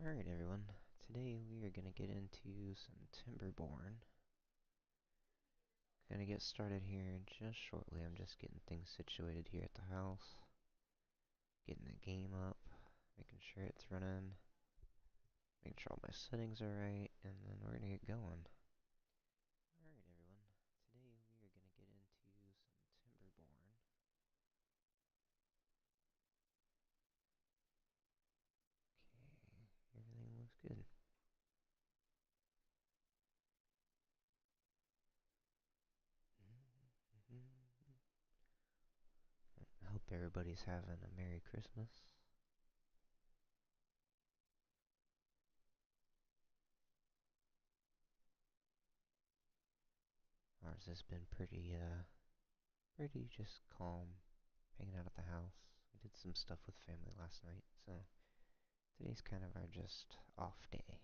Alright everyone, today we are going to get into some Timberborn. Gonna get started here just shortly. I'm just getting things situated here at the house. Getting the game up, making sure it's running, making sure all my settings are right, and then we're gonna get going. Alright everyone, today we are gonna get into some Timberborn. Okay, everything looks good. I hope everybody's having a Merry Christmas. Ours has been pretty just calm, hanging out at the house. We did some stuff with family last night, so today's kind of our just off day.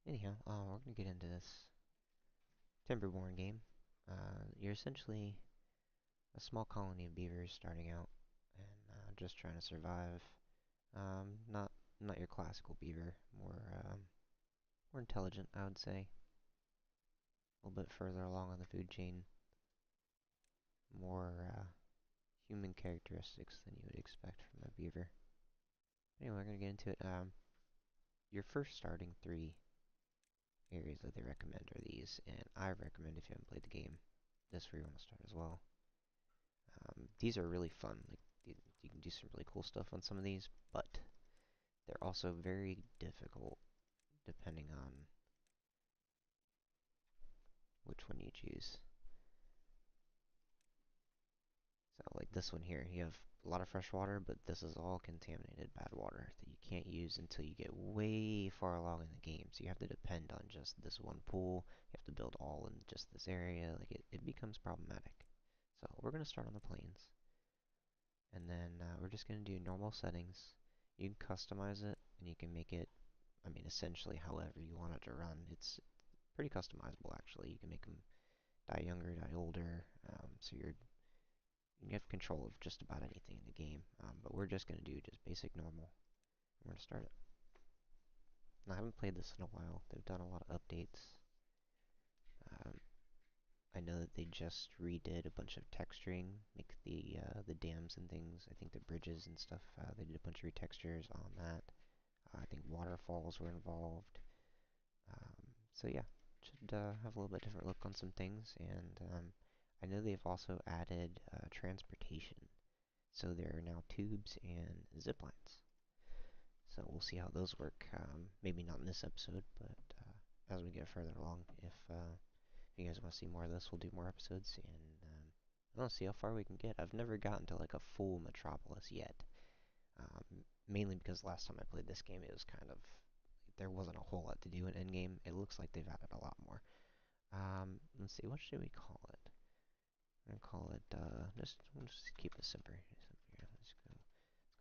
Anyhow, we're gonna get into this Timberborn game. You're essentially a small colony of beavers starting out and just trying to survive. Not your classical beaver, more intelligent, I would say. A little bit further along on the food chain, more human characteristics than you would expect from a beaver. Anyway, we're gonna get into it. Your first starting three areas that they recommend are these, and I recommend if you haven't played the game, this is where you want to start as well. These are really fun. Like you can do some really cool stuff on some of these, but they're also very difficult depending on which one you choose. So like this one here, you have a lot of fresh water, but this is all contaminated bad water that you can't use until you get way far along in the game. So you have to depend on just this one pool. You have to build all in just this area. Like it becomes problematic. So we're going to start on the plains. And then we're just going to do normal settings. You can customize it, and you can make it, I mean, essentially however you want it to run. It's pretty customizable, actually. You can make them die younger, die older, so you have control of just about anything in the game. But we're just going to do just basic normal. We're going to start it. Now, I haven't played this in a while. They've done a lot of updates. Um, I know that they just redid a bunch of texturing, make the dams and things. I think the bridges and stuff. They did a bunch of retextures on that. I think waterfalls were involved. So yeah, should have a little bit different look on some things. And I know they've also added transportation. So there are now tubes and zip lines. So we'll see how those work. Maybe not in this episode, but as we get further along, if you guys want to see more of this, we'll do more episodes, and I don't know, see how far we can get. I've never gotten to like a full metropolis yet, mainly because last time I played this game, it was kind of there wasn't a whole lot to do in endgame. It looks like they've added a lot more. Let's see, what should we call it? I'm gonna call it we'll just keep it simple. Let's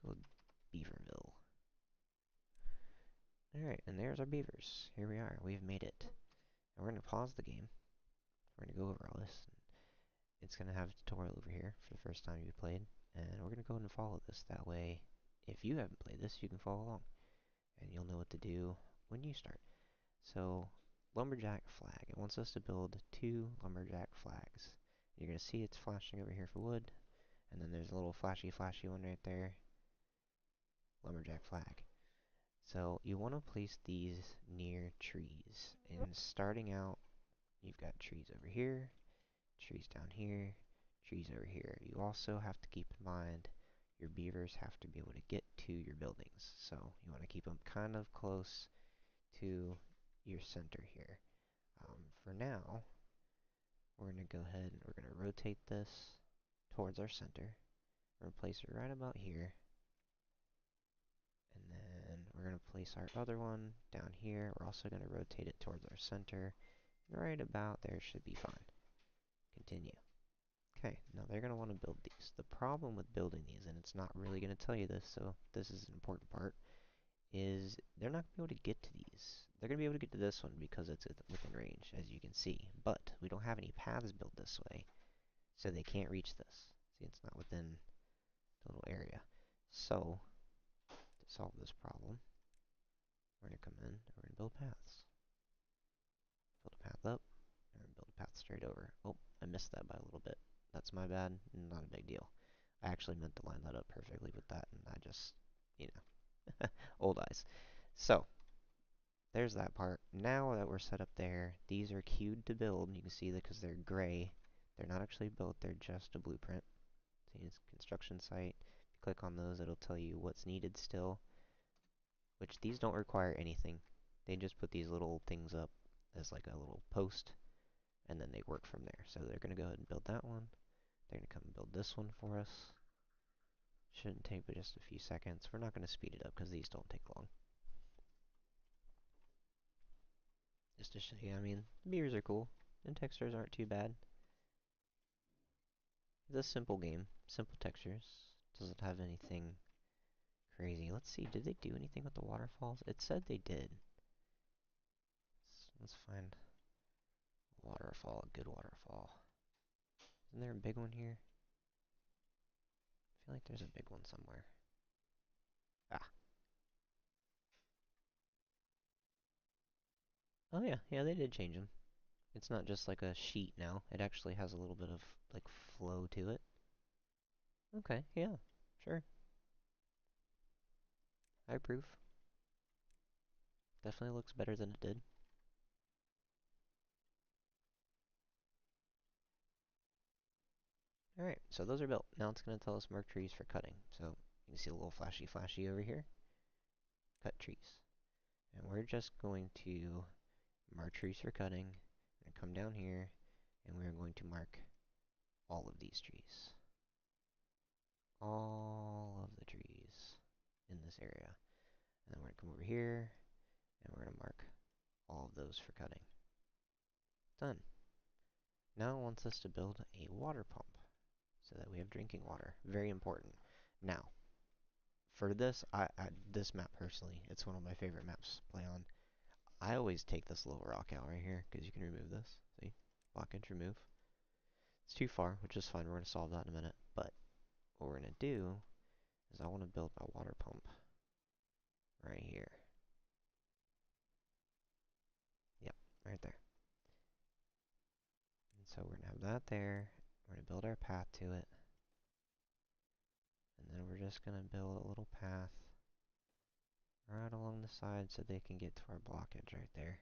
go Beaverville. Alright, and there's our beavers. Here we are. We've made it. And we're going to pause the game. We're going to go over all this. It's going to have a tutorial over here for the first time you've played. And we're going to go ahead and follow this. That way, if you haven't played this, you can follow along. And you'll know what to do when you start. So, lumberjack flag. It wants us to build 2 lumberjack flags. You're going to see it's flashing over here for wood. And then there's a little flashy one right there. Lumberjack flag. So you want to place these near trees. And starting out, you've got trees over here, trees down here, trees over here. You also have to keep in mind your beavers have to be able to get to your buildings. So you want to keep them kind of close to your center here. For now, we're going to go ahead and we're going to rotate this towards our center. We're going to place it right about here. And then we're going to place our other one down here. We're also going to rotate it towards our center. Right about there should be fine. Continue. Okay, now they're going to want to build these. The problem with building these, and it's not really going to tell you this, so this is an important part, is they're not going to be able to get to these. They're going to be able to get to this one because it's within range, as you can see. But we don't have any paths built this way, so they can't reach this. See, it's not within the little area. So, to solve this problem, we're going to come in and we're going to build paths. Build a path up, and build a path straight over. Oh, I missed that by a little bit. That's my bad. Not a big deal. I actually meant to line that up perfectly with that, and I just, you know, old eyes. So, there's that part. Now that we're set up there, these are queued to build. You can see that because they're gray. They're not actually built, they're just a blueprint. See, it's construction site. If you click on those, it'll tell you what's needed still, which these don't require anything. They just put these little things up as like a little post, and then they work from there. So they're going to go ahead and build that one. They're going to come and build this one for us. Shouldn't take but just a few seconds. We're not going to speed it up because these don't take long. Just to show you, I mean, beavers are cool, and textures aren't too bad. It's a simple game, simple textures. Doesn't have anything crazy. Let's see, did they do anything with the waterfalls? It said they did. Let's find a waterfall, a good waterfall. Isn't there a big one here? I feel like there's a big one somewhere. Ah. Oh yeah, yeah, they did change them. It's not just like a sheet now. It actually has a little bit of like flow to it. Okay, yeah, sure. I approve. Definitely looks better than it did. Alright, so those are built. Now it's going to tell us mark trees for cutting. So you can see a little flashy over here. Cut trees. And we're just going to mark trees for cutting. And come down here, and we're going to mark all of these trees. All of the trees in this area. And then we're going to come over here, and we're going to mark all of those for cutting. Done. Now it wants us to build a water pump so that we have drinking water. Very important. Now, for this, this map personally, it's one of my favorite maps to play on. I always take this little rock out right here because you can remove this. See? Blockage, remove. It's too far, which is fine. We're going to solve that in a minute. But what we're going to do is I want to build my water pump right here. Yep, right there. And so we're going to have that there. We're going to build our path to it. And then we're just going to build a little path right along the side so they can get to our blockage right there.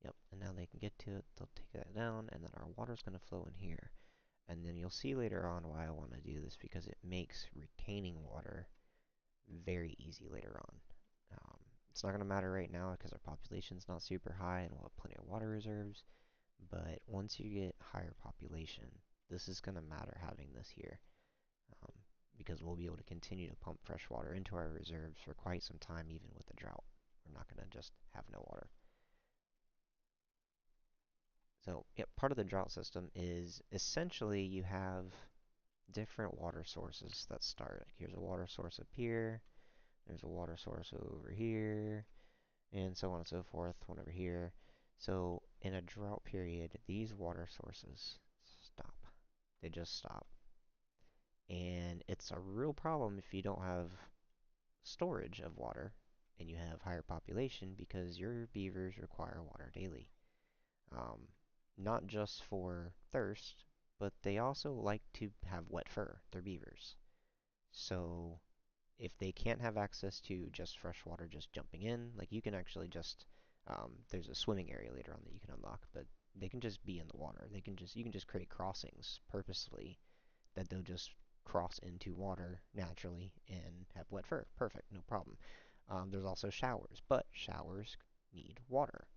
Yep, and now they can get to it, they'll take that down, and then our water's going to flow in here. And then you'll see later on why I want to do this, because it makes retaining water very easy later on. It's not going to matter right now because our population's not super high and we'll have plenty of water reserves, but once you get higher population, this is going to matter having this here. Because we'll be able to continue to pump fresh water into our reserves for quite some time, even with the drought. We're not going to just have no water. So, yep, part of the drought system is essentially you have different water sources that start. Like here's a water source up here, there's a water source over here, and so on and so forth, one over here. So, in a drought period, these water sources stop. They just stop. And it's a real problem if you don't have storage of water and you have higher population because your beavers require water daily. Um, Not just for thirst, but they also like to have wet fur. They're beavers. So if they can't have access to just fresh water just jumping in, like you can actually just, there's a swimming area later on that you can unlock, but they can just be in the water. You can just create crossings purposefully that they'll just cross into water naturally and have wet fur. Perfect, no problem. There's also showers, but showers need water.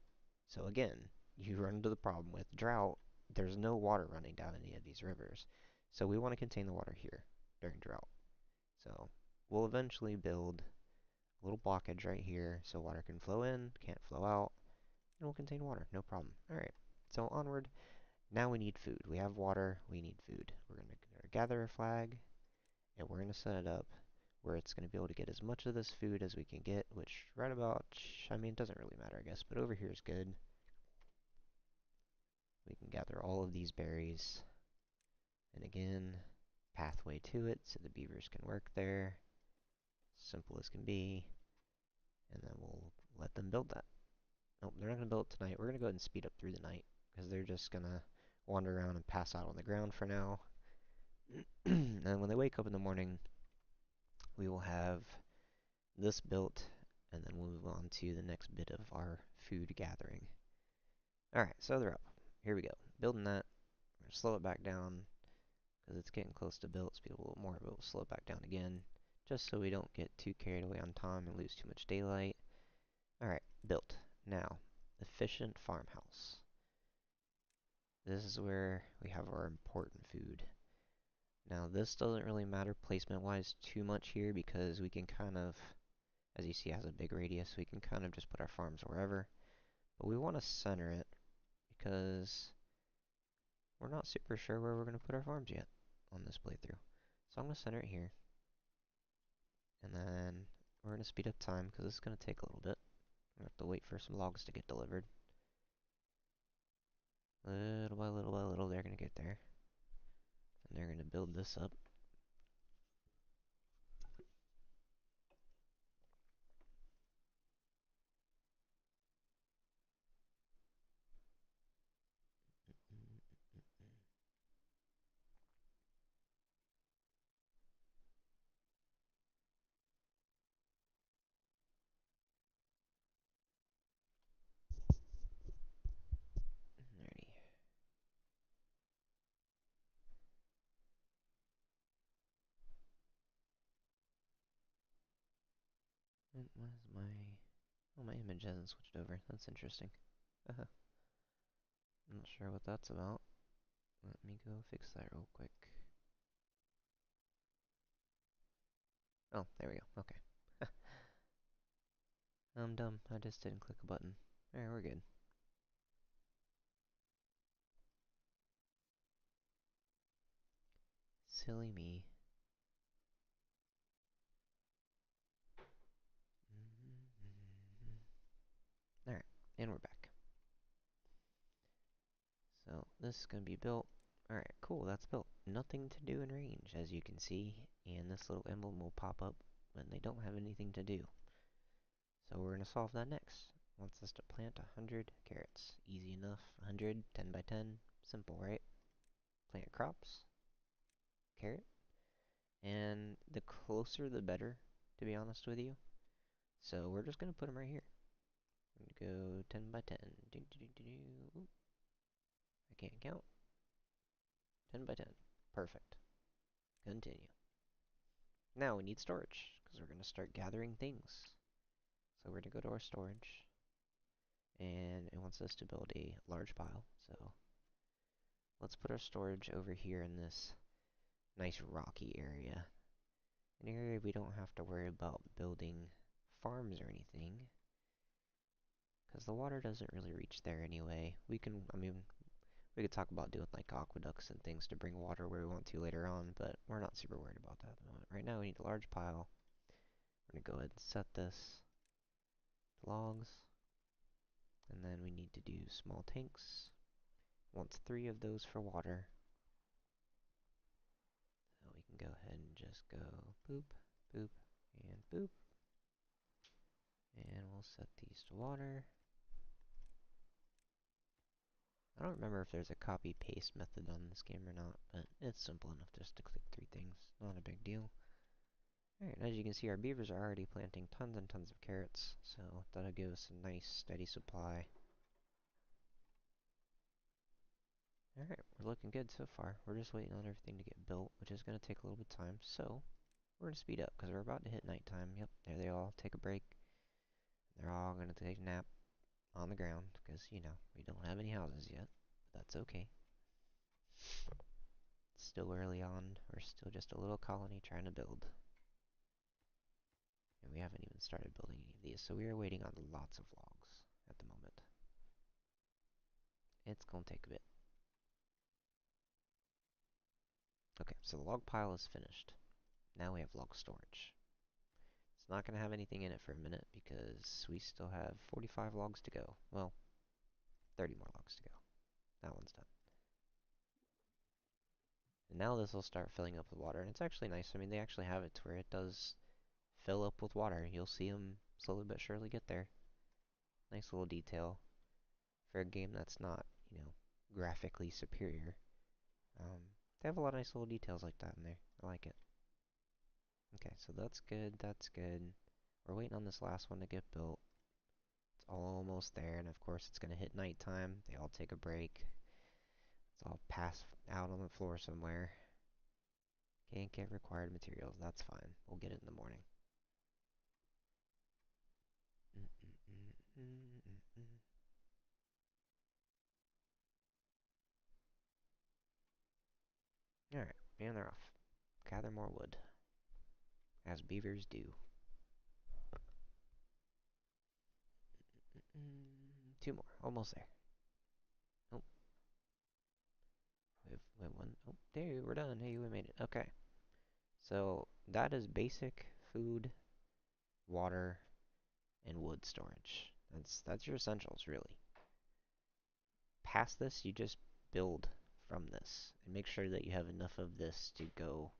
So again, you run into the problem with drought. There's no water running down any of these rivers. So we want to contain the water here during drought. So we'll eventually build a little blockage right here so water can flow in, can't flow out, and will contain water, no problem. Alright, so onward. Now we need food. We have water, we need food. We're going to gather a flag, and we're going to set it up where it's going to be able to get as much of this food as we can get, which right about, I mean, it doesn't really matter, I guess, but over here is good. We can gather all of these berries, and again, pathway to it so the beavers can work there. simple as can be, and then we'll let them build that. Nope, they're not going to build it tonight. We're going to go ahead and speed up through the night, because they're just going to wander around and pass out on the ground for now. And when they wake up in the morning, we will have this built, and then we'll move on to the next bit of our food gathering. Alright, so they're up. Here we go. Building that. We're going to slow it back down, because it's getting close to built. Speed up a little more, but we'll slow it back down again, just so we don't get too carried away on time and lose too much daylight. Alright, built. Now, efficient farmhouse. This is where we have our important food. Now, this doesn't really matter placement-wise too much here, because we can kind of, as you see, it has a big radius, so we can kind of just put our farms wherever. But we want to center it, because we're not super sure where we're going to put our farms yet on this playthrough. So I'm going to center it here. And then we're going to speed up time, because this is going to take a little bit. We have to wait for some logs to get delivered. Little by little by little, they're going to get there. And they're going to build this up. Alrighty. And what is my... Oh, my image hasn't switched over. That's interesting. I'm not sure what that's about. Let me go fix that real quick. Oh, there we go. Okay. I'm dumb. I just didn't click a button. Alright, we're good. Silly me. Alright, and we're back. So, this is going to be built. Alright, cool, that's built. Nothing to do in range, as you can see, and this little emblem will pop up when they don't have anything to do. So we're going to solve that next. Wants us to plant 100 carrots. Easy enough. 100, 10 by 10. Simple, right? Plant crops. Carrot. And the closer the better, to be honest with you. So we're just going to put them right here. I'm going to go 10 by 10. Ooh, I can't count. 10 by 10. Perfect. Continue. Now we need storage, because we're going to start gathering things. So we're going to go to our storage. And it wants us to build a large pile. So let's put our storage over here in this nice rocky area. An area we don't have to worry about building farms or anything, because the water doesn't really reach there anyway. We can, we could talk about doing like aqueducts and things to bring water where we want to later on, but we're not super worried about that at the moment. Right now we need a large pile. We're going to go ahead and set this logs, and then we need to do small tanks. Wants 3 of those for water. So we can go ahead and just go boop, boop, and boop. And we'll set these to water. I don't remember if there's a copy-paste method on this game or not, but it's simple enough just to click 3 things. Not a big deal. Alright, as you can see, our beavers are already planting tons and tons of carrots, so that'll give us a nice, steady supply. Alright, we're looking good so far. We're just waiting on everything to get built, which is going to take a little bit of time, so we're going to speed up, because we're about to hit nighttime. Yep, there they all take a break. They're all going to take a nap on the ground, because, you know, we don't have any houses yet, but that's okay. It's still early on. We're still just a little colony trying to build. And we haven't even started building any of these, so we are waiting on lots of logs at the moment. It's going to take a bit. Okay, so the log pile is finished. Now we have log storage. It's not going to have anything in it for a minute because we still have 45 logs to go. Well, 30 more logs to go. That one's done. And now this will start filling up with water, and it's actually nice. I mean, they actually have it to where it does fill up with water. You'll see them slowly but surely get there. Nice little detail for a game that's not, graphically superior. Um, they have a lot of nice little details like that in there. I like it. Okay, so that's good, that's good. We're waiting on this last one to get built. It's almost there, and of course it's going to hit nighttime. They all take a break. It's all pass out on the floor somewhere. Can't get required materials. That's fine. We'll get it in the morning. Alright, and they're off. Gather more wood. As beavers do. Two more. Almost there. Oh, we have one. Oh, there, we're done. Hey, we made it. Okay. So, that is basic food, water, and wood storage. That's your essentials, really. Past this, you just build from this. And make sure that you have enough of this to go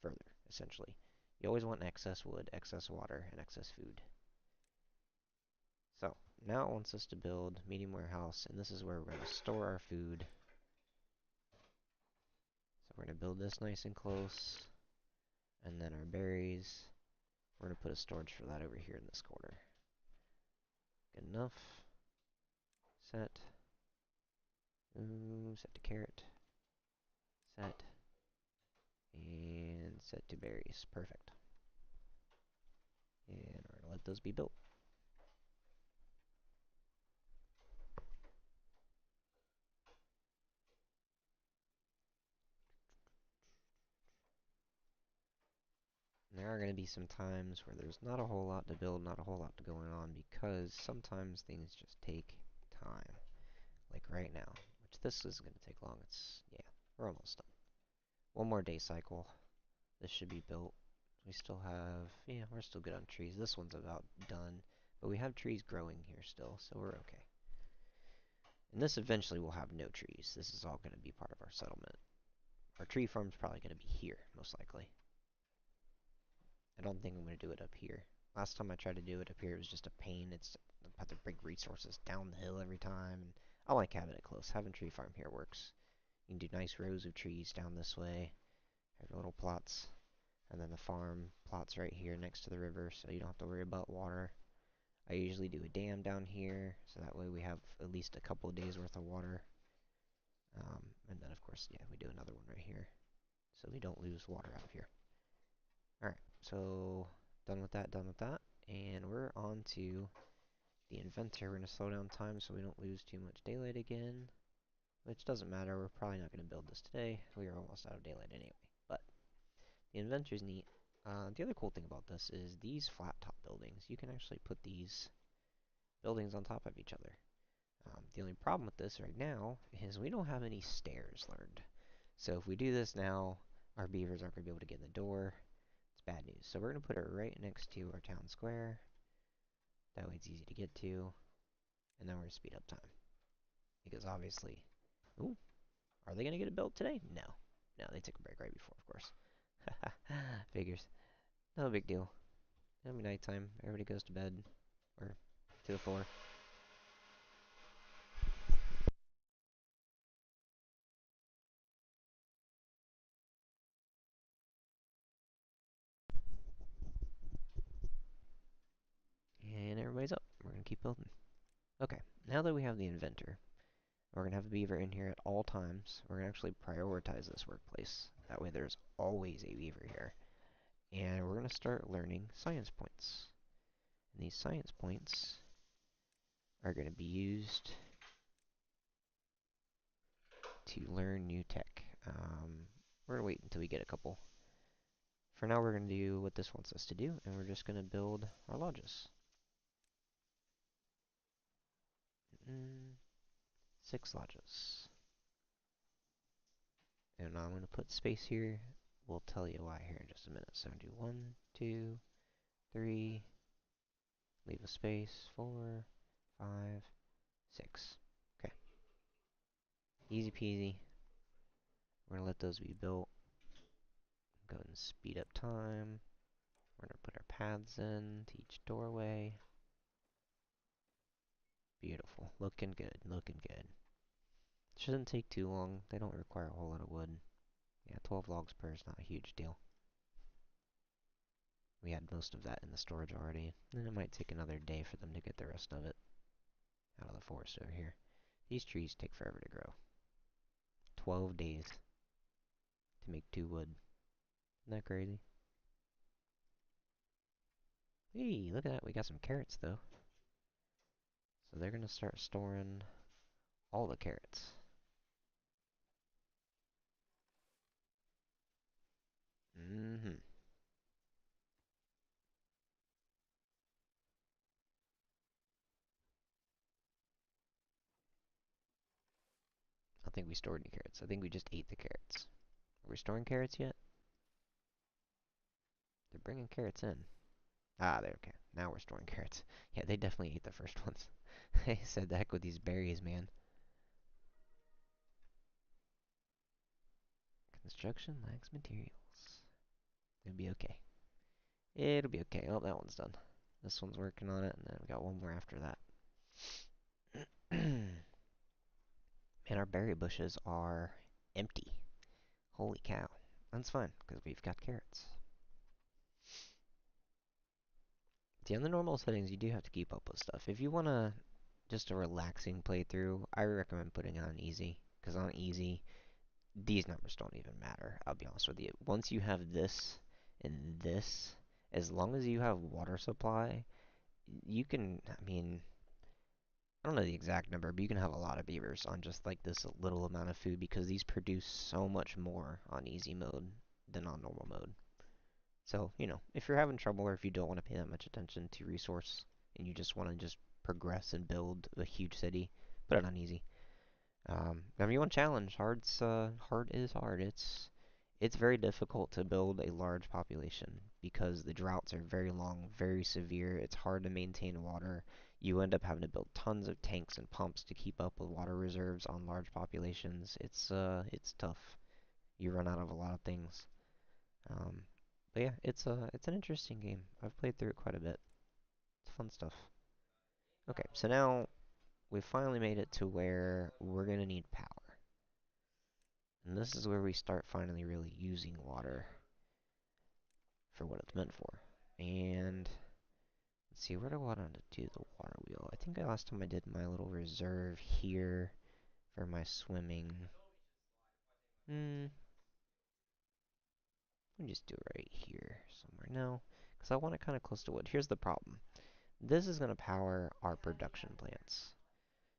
further, essentially. You always want excess wood, excess water, and excess food. So, now it wants us to build medium warehouse, and this is where we're going to store our food. So we're going to build this nice and close, and then our berries. We're going to put a storage for that over here in this corner. Good enough. Set. Set to carrot. Set. And set to berries. Perfect. And we're going to let those be built. There are going to be some times where there's not a whole lot to build, not a whole lot going on, because sometimes things just take time. Like right now, which this isn't going to take long. Yeah, we're almost done. One more day cycle. This should be built. We still have, yeah, we're still good on trees. This one's about done, but we have trees growing here still, so we're okay. And this eventually will have no trees. This is all going to be part of our settlement. Our tree farm's probably going to be here, most likely. I don't think I'm going to do it up here. Last time I tried to do it up here, it was just a pain. It's I have to bring resources down the hill every time. And I like having it close. Having tree farm here works. You can do nice rows of trees down this way. Have little plots. And then the farm plots right here next to the river, so you don't have to worry about water. I usually do a dam down here, so that way we have at least a couple of days worth of water. And then, of course, yeah, we do another one right here, so we don't lose water out of here. Alright, so done with that, and we're on to the inventor. We're going to slow down time so we don't lose too much daylight again, which doesn't matter. We're probably not going to build this today. We are almost out of daylight anyway, but the inventor's neat. The other cool thing about this is these flat top buildings. You can actually put these buildings on top of each other. The only problem with this right now is we don't have any stairs learned. So if we do this now, our beavers aren't going to be able to get in the door. It's bad news. So we're going to put it right next to our town square. That way it's easy to get to. And then we're going to speed up time. Because obviously... Ooh, are they going to get it built today? No. No, they took a break right before, of course. Figures. No big deal. It'll be nighttime. Everybody goes to bed. Or to the floor. And everybody's up. We're going to keep building. Okay, now that we have the inventor, we're going to have a beaver in here at all times. We're going to actually prioritize this workplace. That way there's always a beaver here. And we're going to start learning science points. And these science points are going to be used to learn new tech. We're going to wait until we get a couple. For now, we're going to do what this wants us to do, and we're just going to build our lodges. 6 lodges. And I'm going to put space here. We'll tell you why here in just a minute. So do 1, 2, 3, leave a space, 4, 5, 6. Okay. Easy peasy. We're going to let those be built. Go ahead and speed up time. We're gonna put our paths in to each doorway. Beautiful. Looking good, looking good. Shouldn't take too long. They don't require a whole lot of wood. Yeah, 12 logs per is not a huge deal. We had most of that in the storage already, and it might take another day for them to get the rest of it out of the forest over here. These trees take forever to grow. 12 days to make 2 wood. Isn't that crazy? Hey, look at that. We got some carrots, though. So they're going to start storing all the carrots. Mm-hmm. I don't think we stored any carrots. I think we just ate the carrots. Are we storing carrots yet? They're bringing carrots in. Ah, there, okay. Now we're storing carrots. Yeah, they definitely ate the first ones. They said the heck with these berries, man. Construction lacks materials. It'll be okay. It'll be okay. Oh, that one's done. This one's working on it, and then we got one more after that. And our berry bushes are empty. Holy cow. That's fine, because we've got carrots. See, on the normal settings, you do have to keep up with stuff. If you want just a relaxing playthrough, I recommend putting it on easy. Because on easy, these numbers don't even matter, I'll be honest with you. Once you have this and this, as long as you have water supply, you can, I mean, I don't know the exact number, but you can have a lot of beavers on just like this little amount of food because these produce so much more on easy mode than on normal mode. So, if you're having trouble or if you don't want to pay that much attention to resource and you just want to just progress and build a huge city, put it on easy. Now, if you want challenge, hard is hard. It's very difficult to build a large population because the droughts are very long, very severe. It's hard to maintain water. You end up having to build tons of tanks and pumps to keep up with water reserves on large populations. It's tough. You run out of a lot of things. Um, but yeah, it's an interesting game. I've played through it quite a bit. It's fun stuff. Okay, so now we finally made it to where we're gonna need power. And this is where we start finally really using water for what it's meant for. And let's see, where do I want to do the water wheel? I think last time I did my little reserve here for my swimming. Let me just do it right here somewhere. No, because I want it kind of close to wood. Here's the problem. This is going to power our production plants.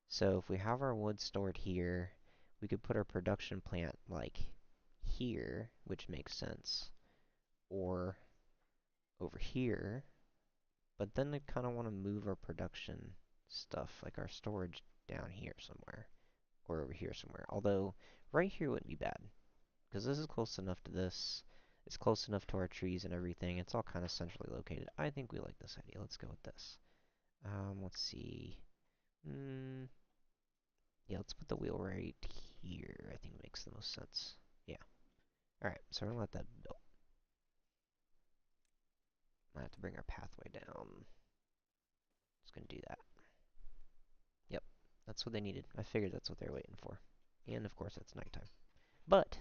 So if we have our wood stored here, we could put our production plant like here, which makes sense, or over here. But then I kind of want to move our production stuff, like our storage, down here somewhere, or over here somewhere. Although, right here wouldn't be bad, because this is close enough to this. It's close enough to our trees and everything. It's all kind of centrally located. I think we like this idea. Let's go with this. Let's see. Yeah, let's put the wheel right here. I think it makes the most sense. Yeah. Alright, so we're gonna let that build. I have to bring our pathway down. Just gonna do that. Yep, that's what they needed. I figured that's what they're waiting for. And of course, it's nighttime. But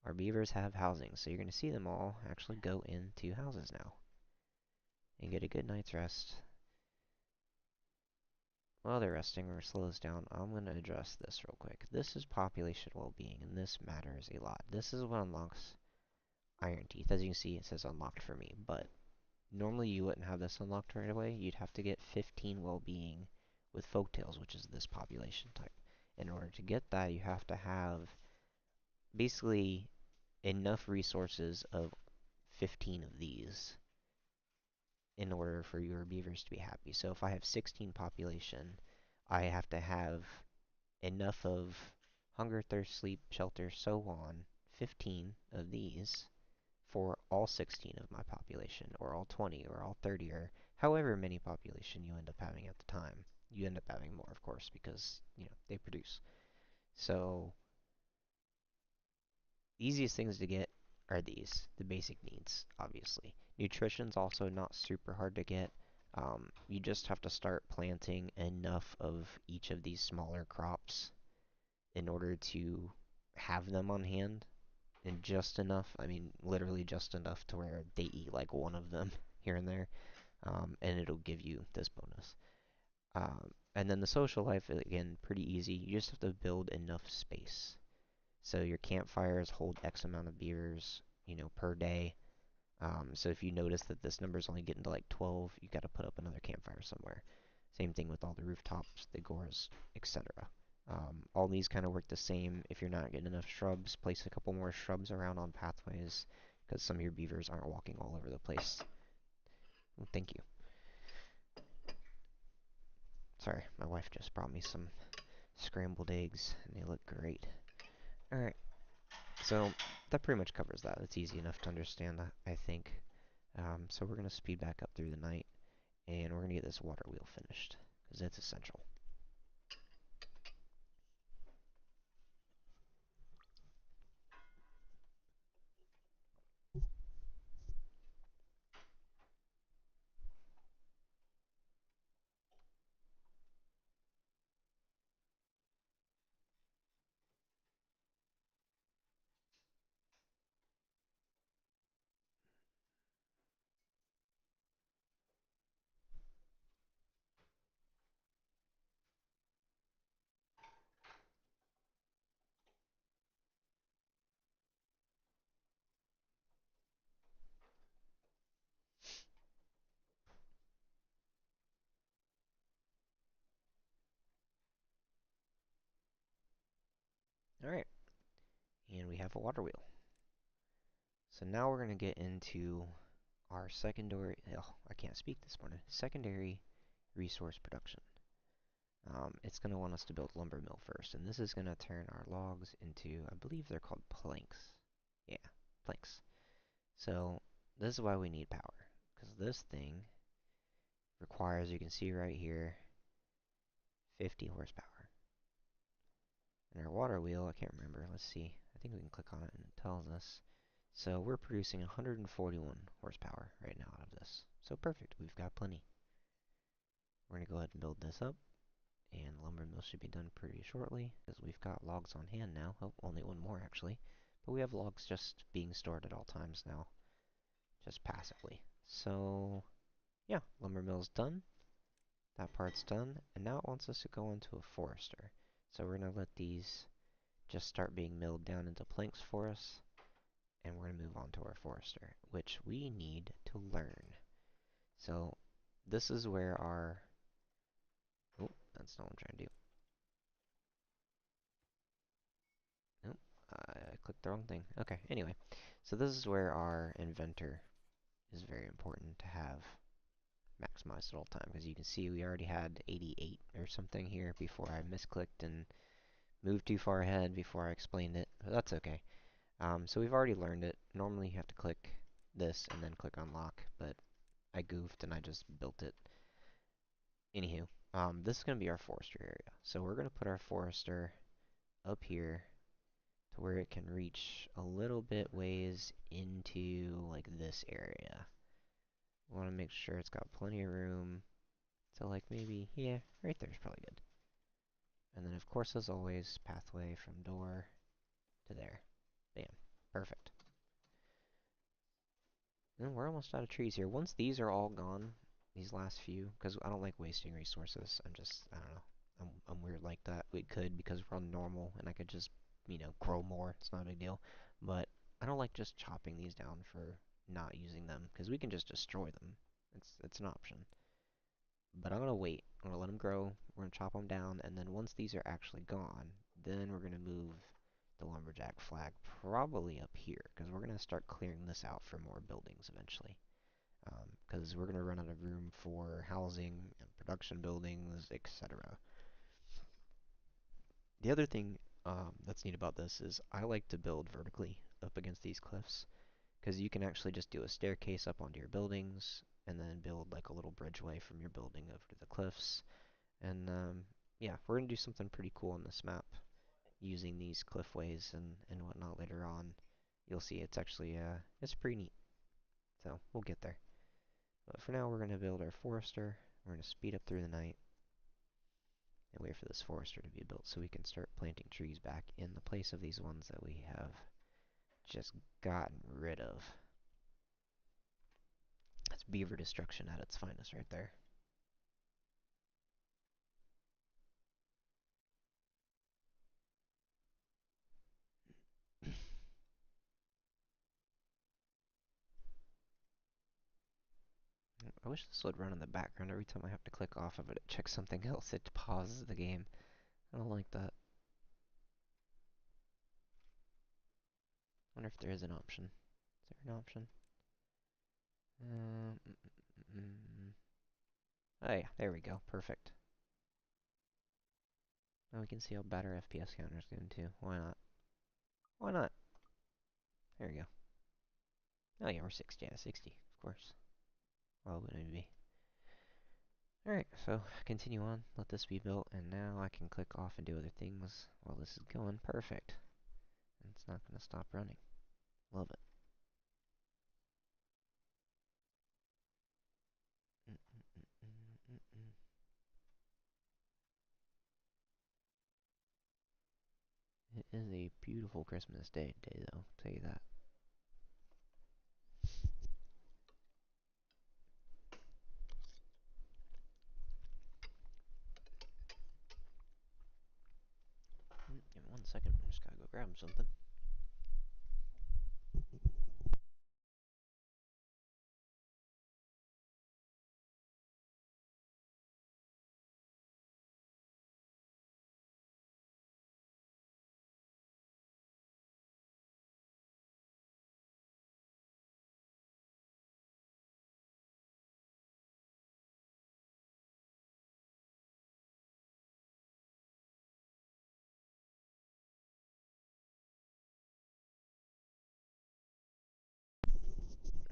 our beavers have housing, so you're gonna see them all actually go into houses now and get a good night's rest. While they're resting or slow us down, I'm going to address this real quick. This is population well-being, and this matters a lot. This is what unlocks Iron Teeth. As you can see, it says unlocked for me, but normally you wouldn't have this unlocked right away. You'd have to get 15 well-being with Folktales, which is this population type. In order to get that, you have to have basically enough resources of 15 of these in order for your beavers to be happy. So if I have 16 population, I have to have enough of hunger, thirst, sleep, shelter, so on, 15 of these for all 16 of my population, or all 20, or all 30, or however many population you end up having at the time. You end up having more, of course, because, they produce. So, easiest things to get are these, the basic needs, obviously. Nutrition's also not super hard to get. You just have to start planting enough of each of these smaller crops in order to have them on hand, and just enough, I mean, literally just enough to where they eat like one of them here and there, and it'll give you this bonus. And then the social life, again, pretty easy. You just have to build enough space. So your campfires hold X amount of beers, per day. So if you notice that this number is only getting to like 12, you got to put up another campfire somewhere. Same thing with all the rooftops, the gores, etc. All these kind of work the same. If you're not getting enough shrubs, place a couple more shrubs around on pathways because some of your beavers aren't walking all over the place. Well, thank you. Sorry, my wife just brought me some scrambled eggs and they look great. Alright, so that pretty much covers that. It's easy enough to understand, I think. So we're going to speed back up through the night and we're going to get this water wheel finished because it's essential. Alright, and we have a water wheel. So now we're going to get into our secondary, oh, I can't speak this morning, secondary resource production. It's going to want us to build lumber mill first, and this is going to turn our logs into, I believe they're called planks. Yeah, planks. So this is why we need power, because this thing requires, you can see right here, 50 horsepower. And our water wheel, I can't remember, let's see, I think we can click on it and it tells us. So we're producing 141 horsepower right now out of this. So perfect, we've got plenty. We're going to go ahead and build this up, and lumber mill should be done pretty shortly, because we've got logs on hand now. Oh, only one more actually. But we have logs just being stored at all times now, just passively. So, yeah, lumber mill's done. That part's done, and now it wants us to go into a forester. So we're going to let these just start being milled down into planks for us, and we're going to move on to our forester, which we need to learn. So this is where our... Oh, that's not what I'm trying to do. Nope, I clicked the wrong thing. Okay, anyway. So this is where our inventor is very important to have maximized at all time, because you can see we already had 88 or something here before I misclicked and moved too far ahead before I explained it. But that's okay. So we've already learned it. Normally you have to click this and then click unlock, but I goofed and I just built it. Anywho, this is going to be our forester area. So we're going to put our forester up here to where it can reach a little bit ways into like this area. We want to make sure it's got plenty of room. So like maybe, yeah, right there is probably good. And then of course, as always, pathway from door to there. Bam. Perfect. And we're almost out of trees here. Once these are all gone, these last few, because I don't like wasting resources. I don't know. I'm weird like that. We could, because we're on normal, and I could just, grow more. It's not a big deal. But I don't like just chopping these down for not using them, because we can just destroy them. It's an option. But I'm going to wait. I'm going to let them grow. We're going to chop them down, and then once these are actually gone, then we're going to move the lumberjack flag probably up here, because we're going to start clearing this out for more buildings eventually. Because we're going to run out of room for housing and production buildings, etc. The other thing that's neat about this is I like to build vertically up against these cliffs, because you can actually just do a staircase up onto your buildings and then build like a little bridgeway from your building over to the cliffs. And yeah, we're going to do something pretty cool on this map using these cliffways and whatnot later on. you'll see it's actually it's pretty neat. So we'll get there. But for now, we're gonna build our forester. We're gonna speed up through the night and wait for this forester to be built so we can start planting trees back in the place of these ones that we have just gotten rid of. That's beaver destruction at its finest right there. I wish this would run in the background every time I have to click off of it. It checks something else. It pauses the game. I don't like that. Wonder if there is an option. Is there an option? Um, mm, mm, mm. Oh yeah, there we go. Perfect. Now we can see how bad our FPS counter is doing too. Why not? Why not? There we go. Oh yeah, we're 60. Yeah, 60, of course. Well, would it be? Alright, so continue on. Let this be built, and now I can click off and do other things while this is going. Perfect. And it's not going to stop running. Love it. Mm -mm -mm -mm -mm. It is a beautiful Christmas day today, though. I'll tell you that. Give me 1 second. I just gotta go grab something.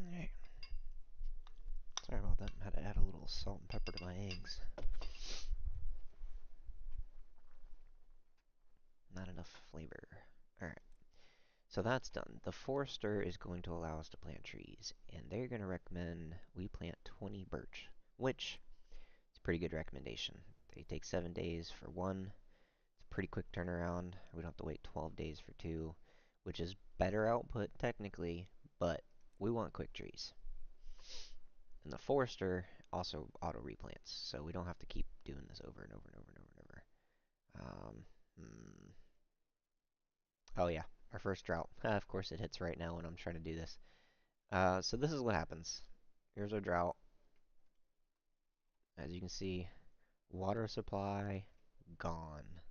Alright. Sorry about that. I had to add a little salt and pepper to my eggs. Not enough flavor. Alright. So that's done. The forester is going to allow us to plant trees, and they're going to recommend we plant 20 birch, which is a pretty good recommendation. They take 7 days for one. It's a pretty quick turnaround. We don't have to wait 12 days for two, which is better output technically, but we want quick trees. And the forester also auto replants, so we don't have to keep doing this over and over and over and over and over. Um, hmm. Oh yeah, our first drought. Of course it hits right now when I'm trying to do this. So this is what happens. Here's our drought. As you can see, water supply gone.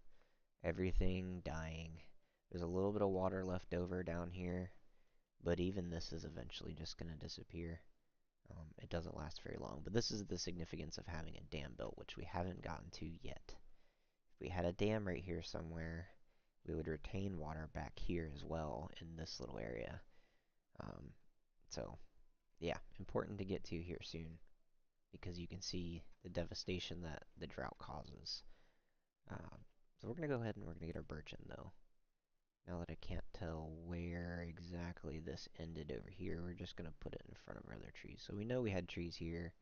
Everything dying. There's a little bit of water left over down here, but even this is eventually just going to disappear. It doesn't last very long, but this is the significance of having a dam built, which we haven't gotten to yet. If we had a dam right here somewhere, we would retain water back here as well in this little area. Um, so, yeah, important to get to here soon, because you can see the devastation that the drought causes. So we're going to go ahead and we're going to get our birch in, though. Now that I can't tell where exactly this ended over here, we're just going to put it in front of our other trees. So we know we had trees here.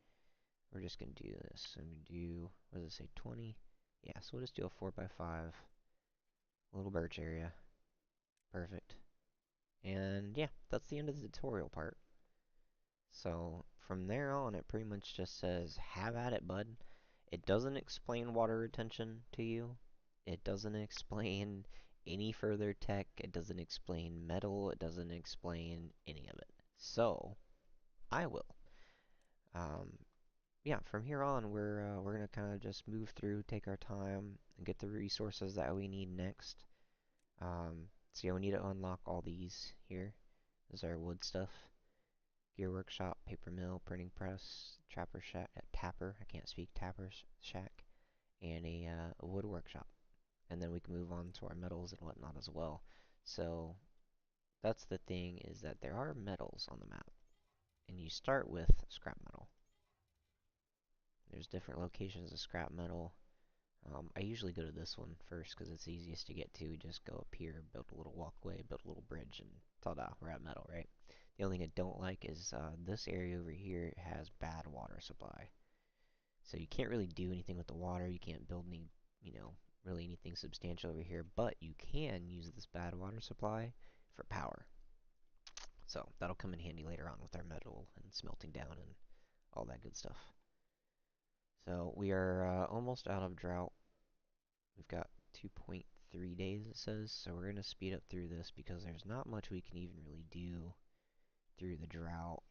We're just going to do this. So we do, what does it say, 20? Yeah, so we'll just do a 4x5 little birch area. Perfect. And yeah, that's the end of the tutorial part. So from there on, it pretty much just says, have at it, bud. It doesn't explain water retention to you. It doesn't explain any further tech. It doesn't explain metal. It doesn't explain any of it. So I will. Um, yeah, from here on, we're gonna kind of just move through, take our time, and get the resources that we need next. So yeah, we need to unlock all these here. This is our wood stuff. Gear workshop, paper mill, printing press, trapper shack, tapper, I can't speak, tapper's shack, and a wood workshop. And then we can move on to our metals and whatnot as well. So that's the thing, is that there are metals on the map, and you start with scrap metal. There's different locations of scrap metal. I usually go to this one first because it's easiest to get to. We just go up here, build a little walkway, build a little bridge, and ta-da, we're at metal, right? The only thing I don't like is this area over here has bad water supply. So you can't really do anything with the water. You can't build any, really anything substantial over here. But you can use this bad water supply for power. So that'll come in handy later on with our metal and smelting down and all that good stuff. So we are almost out of drought. We've got 2.3 days, it says. So we're going to speed up through this because there's not much we can even really do through the drought.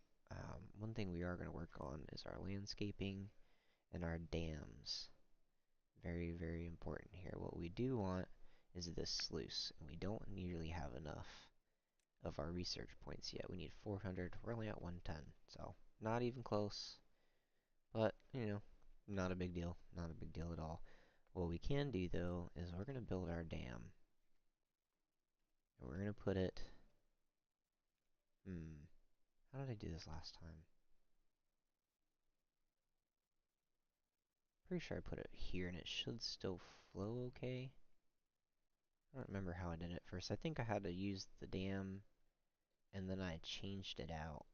One thing we are going to work on is our landscaping and our dams. Very, very important here. What we do want is this sluice, and we don't nearly have enough of our research points yet. We need 400. We're only at 110, so not even close. But, not a big deal. Not a big deal at all. What we can do, though, is we're going to build our dam. And we're going to put it... How did I do this last time? Pretty sure I put it here, and it should still flow okay. I don't remember how I did it first. I think I had to use the dam, and then I changed it out.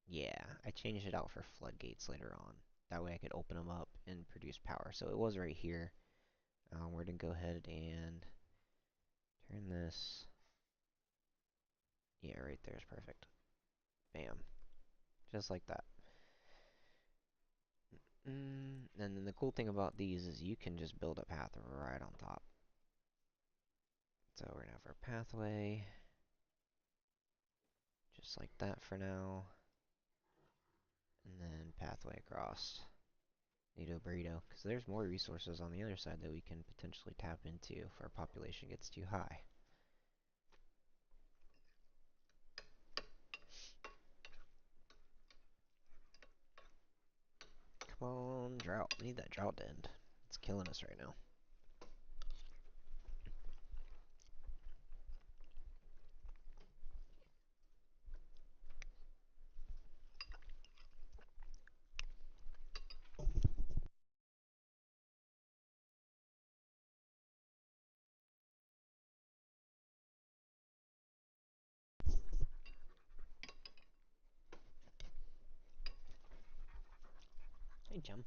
Yeah, I changed it out for floodgates later on. That way I could open them up and produce power. So it was right here. We're going to go ahead and turn this. Yeah, right there is perfect. Bam. Just like that. And then the cool thing about these is you can just build a path right on top. So we're going to have our pathway. Just like that for now. And then pathway across. Neato burrito. Because there's more resources on the other side that we can potentially tap into if our population gets too high. Come on, drought. We need that drought to end. It's killing us right now. Hey, chum.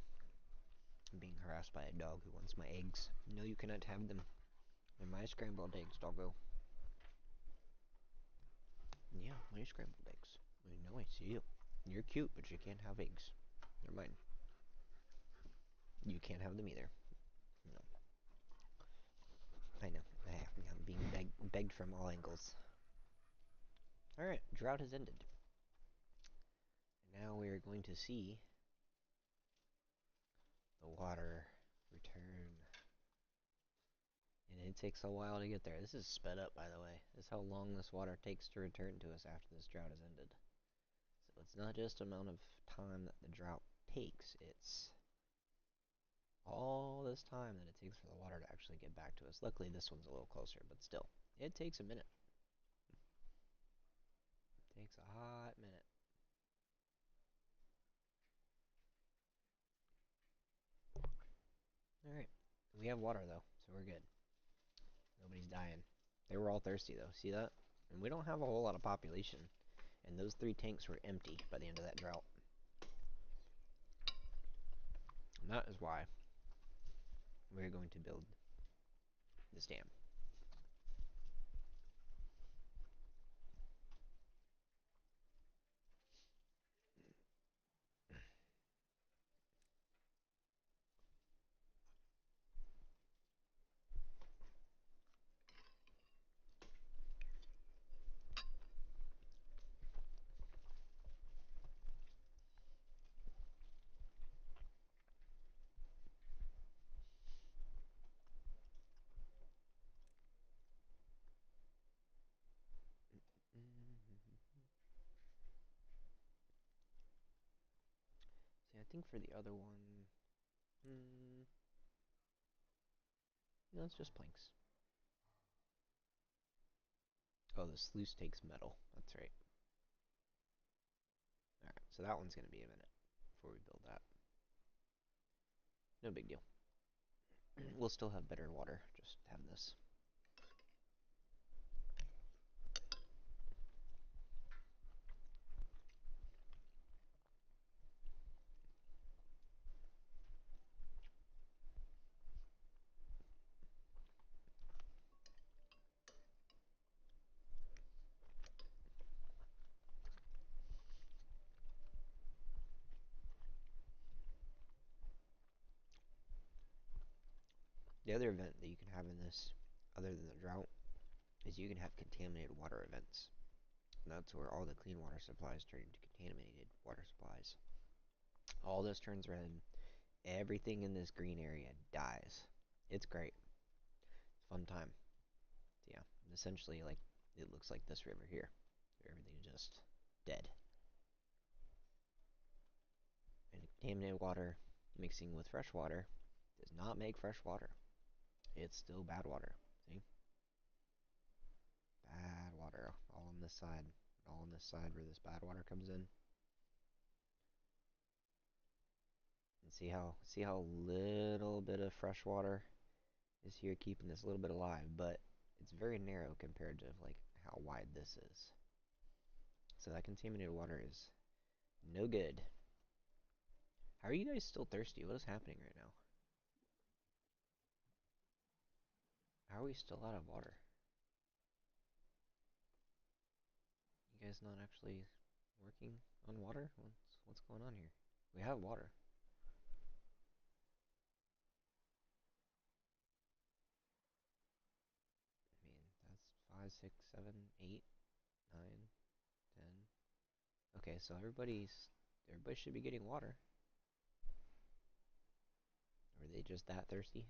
I'm being harassed by a dog who wants my eggs. No, you cannot have them. They're my scrambled eggs, doggo. Yeah, my scrambled eggs. I know, I see you. You're cute, but you can't have eggs. They're mine. You can't have them either. No. I know. I'm being begged from all angles. Alright, drought has ended. Now we are going to see the water return. And it takes a while to get there. This is sped up, by the way. This is how long this water takes to return to us after this drought has ended. So it's not just the amount of time that the drought takes, it's all this time that it takes for the water to actually get back to us. Luckily, this one's a little closer, but still, it takes a minute. It takes a hot minute. Alright, we have water though, so we're good. Nobody's dying. They were all thirsty though, see that? And we don't have a whole lot of population. And those 3 tanks were empty by the end of that drought. And that is why we're going to build this dam. See, I think for the other one, no, it's just planks. Oh, the sluice takes metal. That's right. Alright, so that one's going to be a minute before we build that. No big deal. We'll still have better water, just have this. The other event that you can have in this, other than the drought, is you can have contaminated water events. And that's where all the clean water supplies turn into contaminated water supplies. All this turns red. Everything in this green area dies. It's great. It's a fun time. Yeah, essentially, like, it looks like this river here. Everything's just dead. And contaminated water mixing with fresh water does not make fresh water. It's still bad water. See? Bad water. All on this side. All on this side where this bad water comes in. And see how little bit of fresh water is here keeping this little bit alive, but it's very narrow compared to like how wide this is. So that contaminated water is no good. How are you guys still thirsty? What is happening right now? How are we still out of water? You guys not actually working on water? What's going on here? We have water. I mean, that's 5, 6, 7, 8, 9, 10. Okay, so everybody should be getting water. Or are they just that thirsty?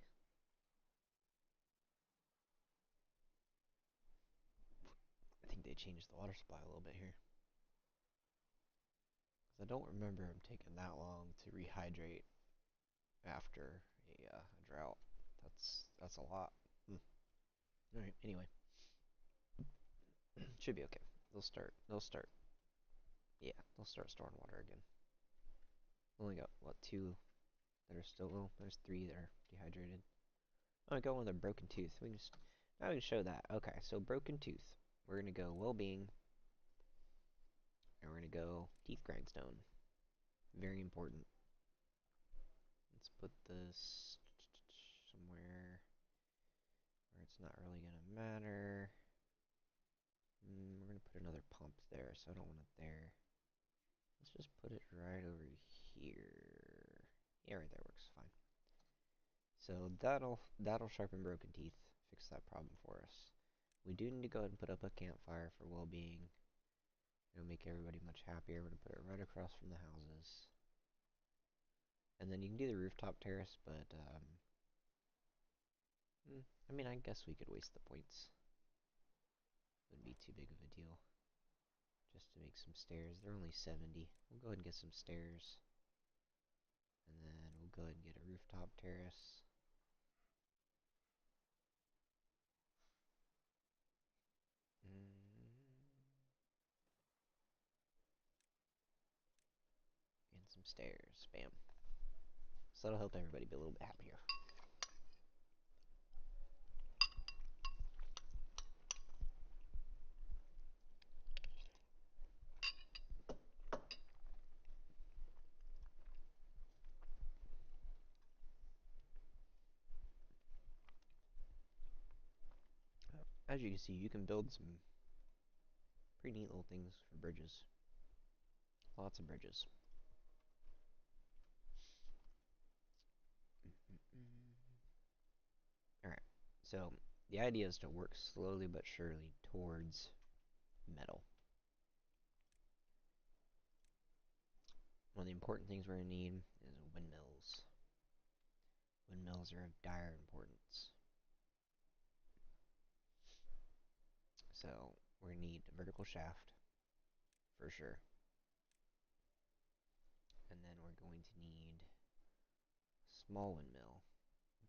I think they changed the water supply a little bit here. Because I don't remember them taking that long to rehydrate after a drought. That's a lot. Hmm. All right. Anyway, should be okay. They'll start. They'll start. Yeah, they'll start storing water again. Only got what, two that are still. Well, there's three that are dehydrated. Oh, I got one with a broken tooth. We can just now we can show that. Okay, so broken tooth. We're gonna go well-being, and we're gonna go teeth grindstone. Very important. Let's put this somewhere where it's not really gonna matter. We're gonna put another pump there, so I don't want it there. Let's just put it right over here. Yeah, right there works fine. So that'll sharpen broken teeth, fix that problem for us. We do need to go ahead and put up a campfire for well-being. It'll make everybody much happier. We're gonna put it right across from the houses. And then you can do the rooftop terrace, but I mean, I guess we could waste the points. Wouldn't be too big of a deal. Just to make some stairs. They're only 70. We'll go ahead and get some stairs. And then we'll go ahead and get a rooftop terrace. And some stairs. Bam. So that'll help everybody be a little bit happier. As you can see, you can build some pretty neat little things for bridges. Lots of bridges. Alright, so the idea is to work slowly but surely towards metal. One of the important things we're going to need is windmills. Windmills are of dire importance. So we're going to need a vertical shaft, for sure. And then we're going to need a small windmill.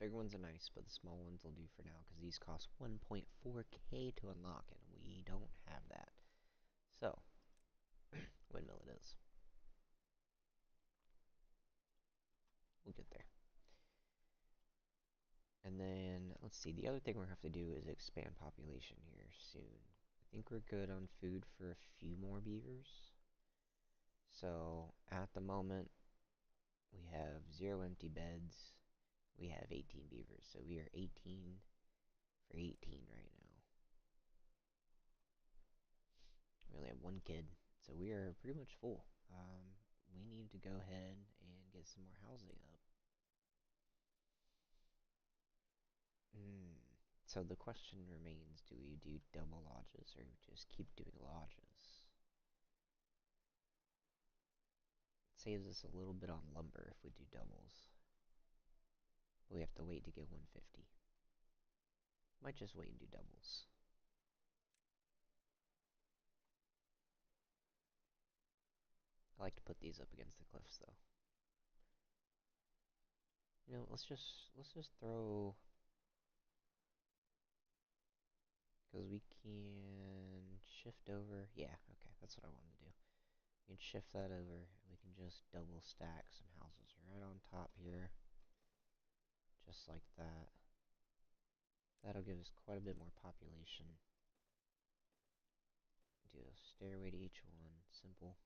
Bigger ones are nice, but the small ones will do for now because these cost 1.4k to unlock, and we don't have that. So, windmill it is. We'll get there. And then, let's see, the other thing we're going to have to do is expand population here soon. I think we're good on food for a few more beavers. So, at the moment, we have 0 empty beds. We have 18 beavers, so we are 18 for 18 right now. We only have one kid, so we are pretty much full. We need to go ahead and get some more housing up. Hmm. So the question remains, do we do double lodges or just keep doing lodges? It saves us a little bit on lumber if we do doubles. But we have to wait to get 150. Might just wait and do doubles. I like to put these up against the cliffs though. You know, let's just throw, because we can shift over. Yeah, okay, that's what I wanted to do. We can shift that over, and we can just double stack some houses right on top here, just like that. That'll give us quite a bit more population. Do a stairway to each one, simple.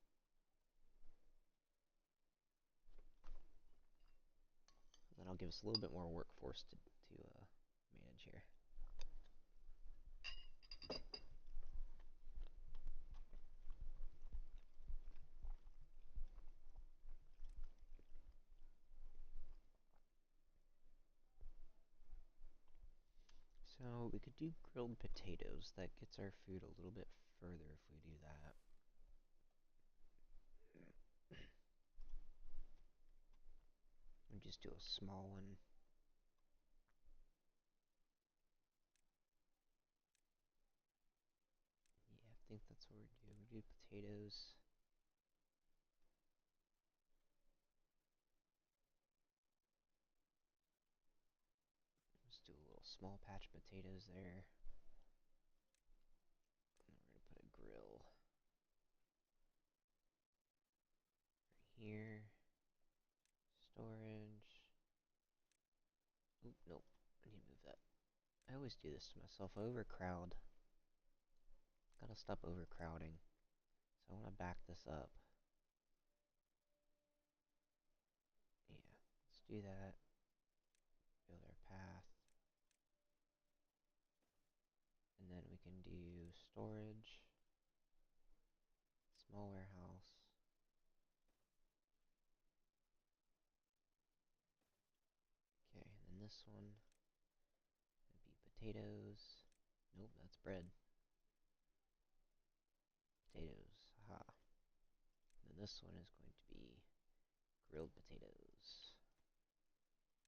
And that'll give us a little bit more workforce to manage here. So we could do grilled potatoes. That gets our food a little bit further if we do that. And just do a small one. Yeah, I think that's what we do. We do potatoes. Let's do a little small patch potatoes there. And then we're gonna put a grill right here. Storage. Oop, nope. I need to move that. I always do this to myself. I overcrowd. Gotta stop overcrowding. So I want to back this up. Yeah, let's do that. Build our path. And then we can do storage. Small warehouse. Okay, and then this one would be potatoes. Nope, that's bread. Potatoes. Aha. And then this one is going to be grilled potatoes.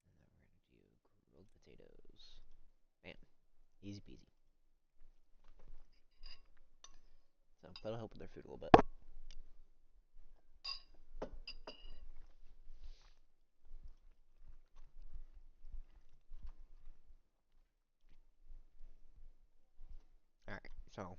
And then we're going to do grilled potatoes. Man, easy peasy. So that'll help with their food a little bit. Alright, so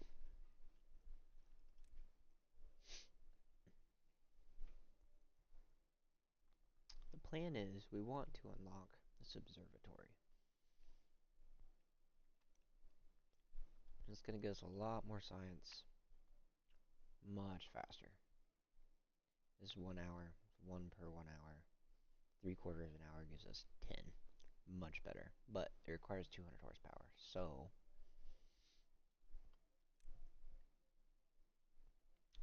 the plan is we want to unlock this observatory. It's going to give us a lot more science much faster. This is 1 hour, 1 per 1 hour. 3/4 of an hour gives us 10. Much better, but it requires 200 horsepower. So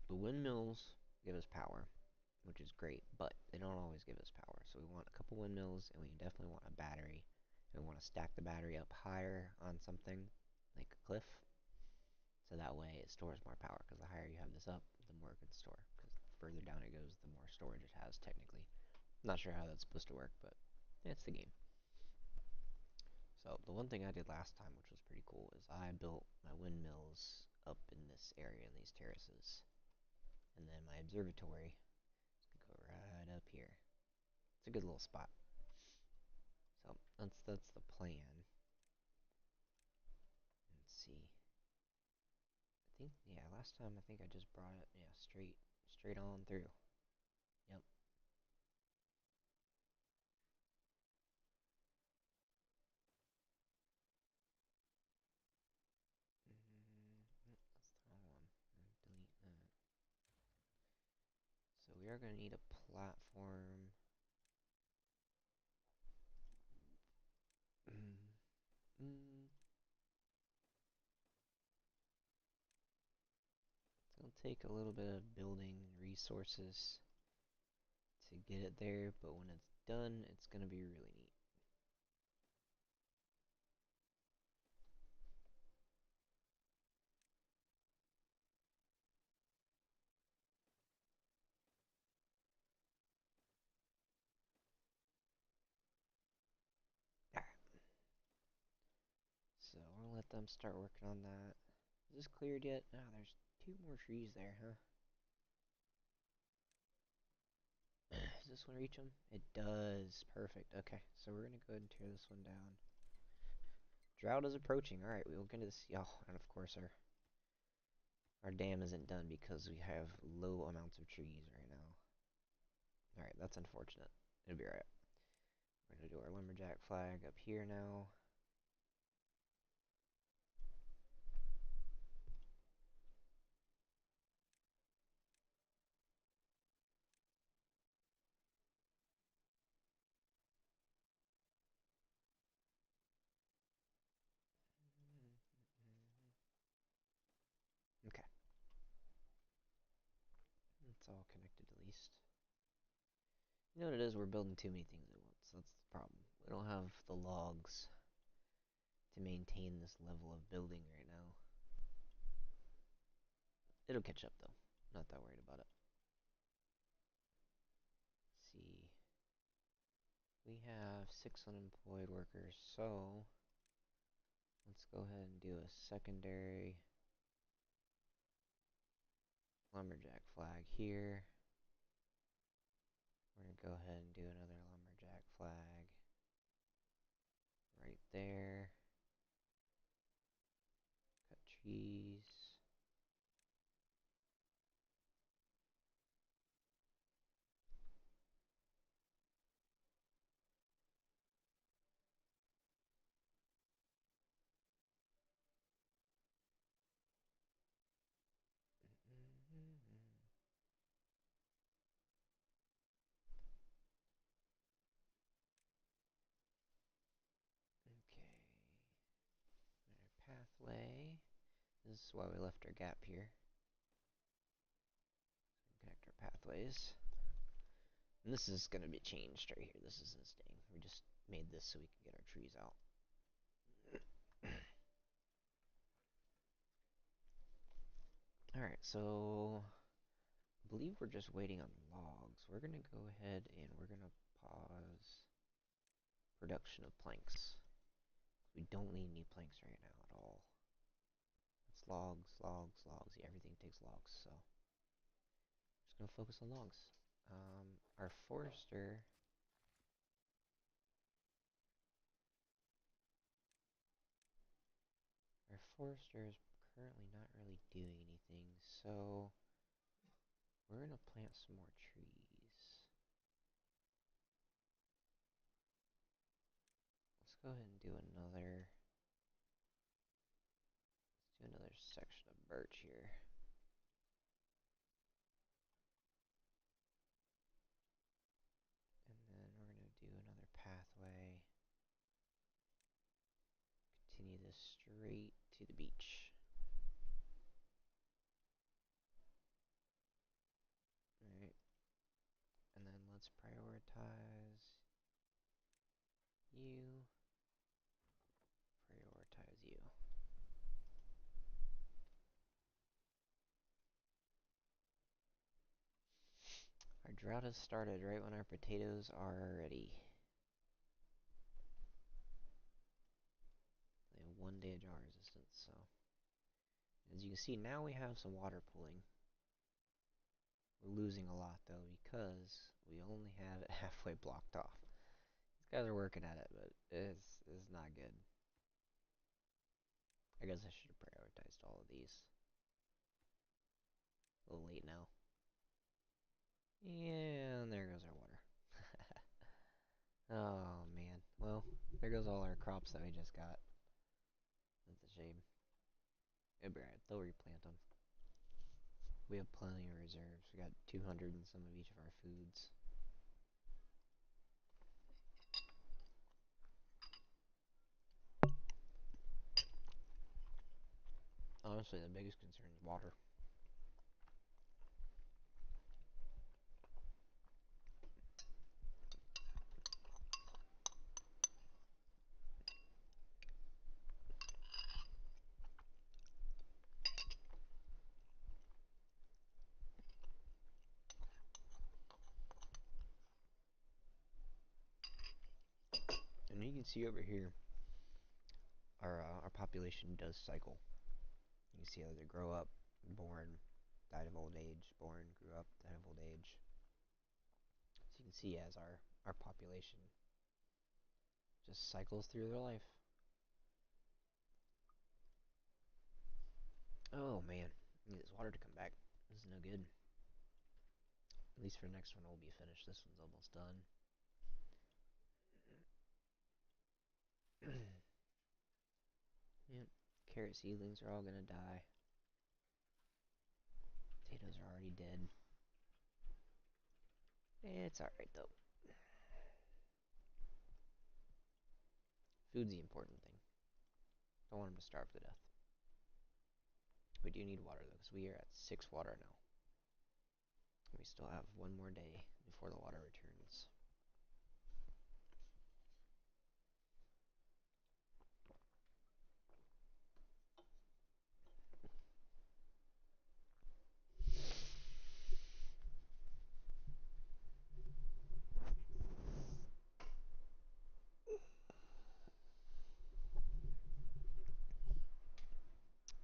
the windmills give us power, which is great, but they don't always give us power. So we want a couple windmills, and we definitely want a battery. And we want to stack the battery up higher on something like a cliff, so that way it stores more power. Because the higher you have this up, the more it can store. Because the further down it goes, the more storage it has technically. Not sure how that's supposed to work, but it's the game. So the one thing I did last time, which was pretty cool, is I built my windmills up in this area, in these terraces. And then my observatory is going to go right up here. It's a good little spot. So that's the plan. Let's see. I think, yeah, last time I think I just brought it, yeah, straight on through. Yep. we are going to need a platform. It'll take a little bit of building resources to get it there, but when it's done, it's going to be really neat. Alright. So we're going to let them start working on that. Is this cleared yet? Ah, there's 2 more trees there, huh? Does this one reach them? It does. Perfect. Okay, so we're going to go ahead and tear this one down. Drought is approaching. Alright, we will get into this. Oh, and of course our dam isn't done because we have low amounts of trees right now. Alright, that's unfortunate. It'll be alright. We're going to do our lumberjack flag up here now. Okay. It's all connected at least. You know what it is? We're building too many things at once. That's the problem. We don't have the logs to maintain this level of building right now. It'll catch up though. Not that worried about it. Let's see. We have 6 unemployed workers, so let's go ahead and do a secondary lumberjack flag here. We're going to go ahead and do another lumberjack flag right there. Cut trees. Okay. Our pathway. This is why we left our gap here. Connect our pathways. And this is going to be changed right here. This isn't staying. We just made this so we can get our trees out. Alright, so I believe we're just waiting on logs. We're going to go ahead and we're going to pause production of planks. We don't need any planks right now at all. It's logs, logs, logs. Yeah, everything takes logs, so just going to focus on logs. Our forester is currently not really doing anything, so we're going to plant some more trees. Let's go ahead and do another section of birch here. And then we're going to do another pathway. Continue this straight to the beach. Alright. And then let's prioritize you. Prioritize you. Our drought has started right when our potatoes are ready. They have 1 day of drought resistance, so as you can see, now we have some water pooling. We're losing a lot though because we only have it halfway blocked off. These guys are working at it, but it's not good. I guess I should have prioritized all of these. A little late now. And there goes our water. Oh man. Well, there goes all our crops that we just got. That's a shame. It'll be alright. They'll replant them. We have plenty of reserves. We got 200 in some of each of our foods. Honestly, the biggest concern is water. And you can see over here, our population does cycle. You see how they grow up, born, died of old age, born, grew up, died of old age. So you can see as our population just cycles through their life. Oh man, I need this water to come back. This is no good. At least for the next one, we'll be finished. This one's almost done. Yep, carrot seedlings are all gonna die. Potatoes are already dead. It's alright though. Food's the important thing. Don't want them to starve to death. We do need water though, because we are at 6 water now. We still have one more day before the water returns.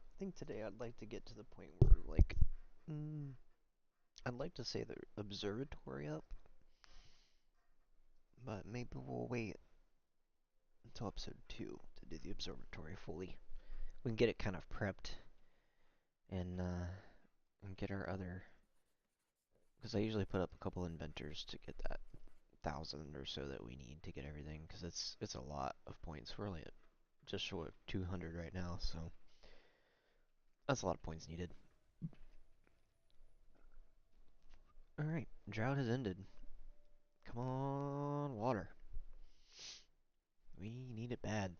I think today I'd like to get to the point where, like, I'd like to say the observatory up, but maybe we'll wait until episode 2 to do the observatory fully. We can get it kind of prepped and get our other, because I usually put up a couple inventors to get that 1,000 or so that we need to get everything, because it's a lot of points. We're only at just short of 200 right now, so that's a lot of points needed. Alright, drought has ended. Come on, water. We need it bad.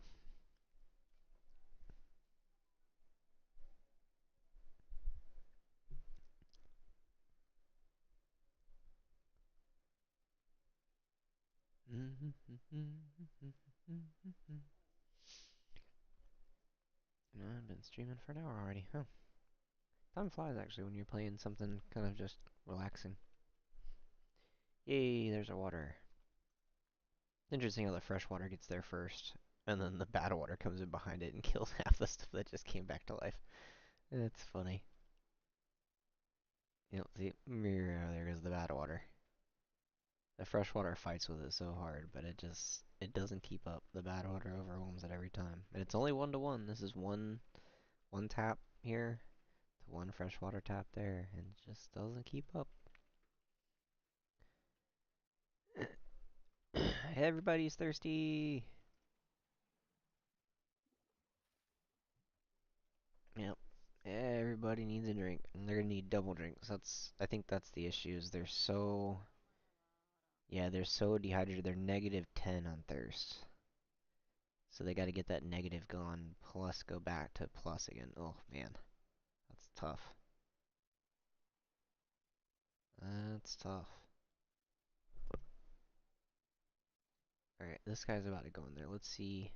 I've been streaming for an hour already, huh? Time flies actually when you're playing something kind of just relaxing. Yay, there's our water. Interesting how the fresh water gets there first, and then the bad water comes in behind it and kills half the stuff that just came back to life. It's funny. You know, see, there goes the bad water. The fresh water fights with it so hard, but it doesn't keep up. The bad water overwhelms it every time. And it's only 1 to 1. This is one tap here to one freshwater tap there, and it just doesn't keep up. Everybody's thirsty. Yep. Everybody needs a drink, and they're gonna need double drinks. I think that's the issue. Is they're so dehydrated. They're -10 on thirst. So they got to get that negative gone, plus go back to plus again. Oh man, that's tough. That's tough. Alright, this guy's about to go in there. Let's see.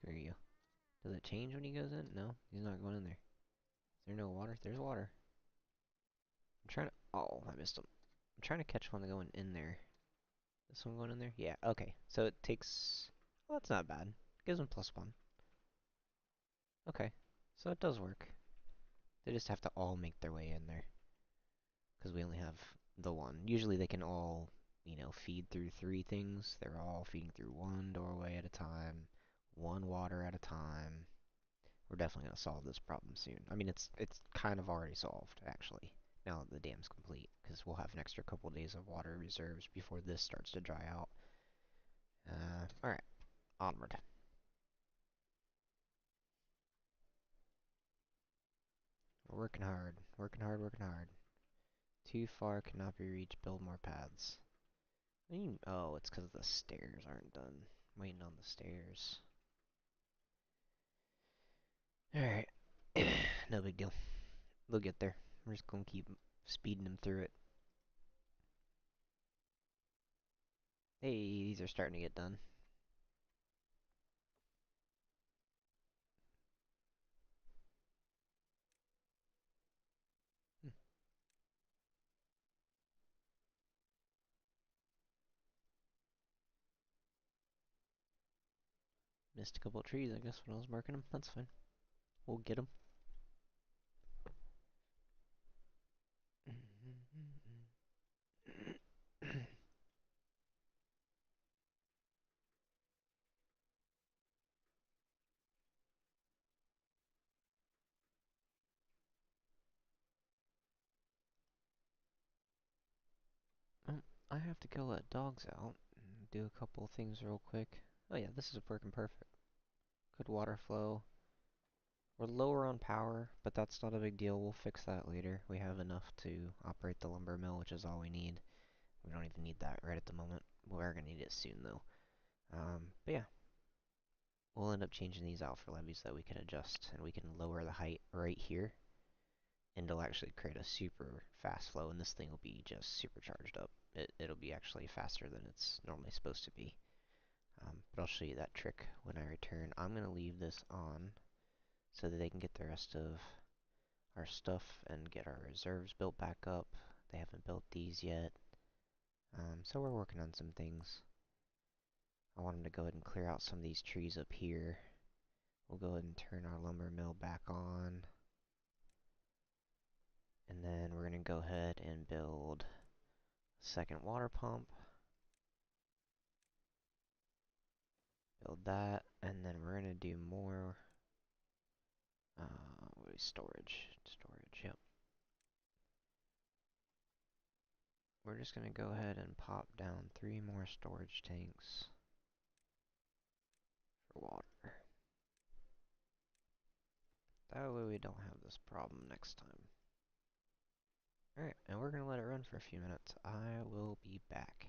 Where are you? Does it change when he goes in? No, he's not going in there. Is there no water? There's water. I'm trying to... Oh, I missed him. I'm trying to catch one going in there. This one going in there? Yeah, okay. So it takes... Well, that's not bad. Gives him +1. Okay. So it does work. They just have to all make their way in there. Because we only have the one. Usually they can all, feed through 3 things. They're all feeding through one doorway at a time. One water at a time. We're definitely going to solve this problem soon. I mean, it's kind of already solved, actually, now that the dam's complete, because we'll have an extra couple days of water reserves before this starts to dry out. Alright, onward. We're working hard. Working hard, working hard. Too far, cannot be reached, build more paths. Oh, it's because the stairs aren't done. Waiting on the stairs. Alright. No big deal. They'll get there. We're just gonna keep speeding them through it. Hey, these are starting to get done. Hmm. Missed a couple of trees, I guess, when I was marking them. That's fine. We'll get them. I have to go let dogs out and do a couple of things real quick. Oh yeah, this is working perfect. Good water flow. We're lower on power, but that's not a big deal. We'll fix that later. We have enough to operate the lumber mill, which is all we need. We don't even need that right at the moment. We're gonna need it soon though. But yeah, we'll end up changing these out for levees that we can adjust, and we can lower the height right here, and it'll actually create a super fast flow, and this thing will be just supercharged up. It'll be actually faster than it's normally supposed to be. But I'll show you that trick when I return. I'm gonna leave this on so that they can get the rest of our stuff and get our reserves built back up. They haven't built these yet. So we're working on some things. I want them to go ahead and clear out some of these trees up here. We'll go ahead and turn our lumber mill back on. And then we're going to go ahead and build a second water pump. Build that. And then we're going to do more storage. Storage, yep. We're just going to go ahead and pop down 3 more storage tanks for water. That way we don't have this problem next time. Alright, and we're going to let it run for a few minutes. I will be back.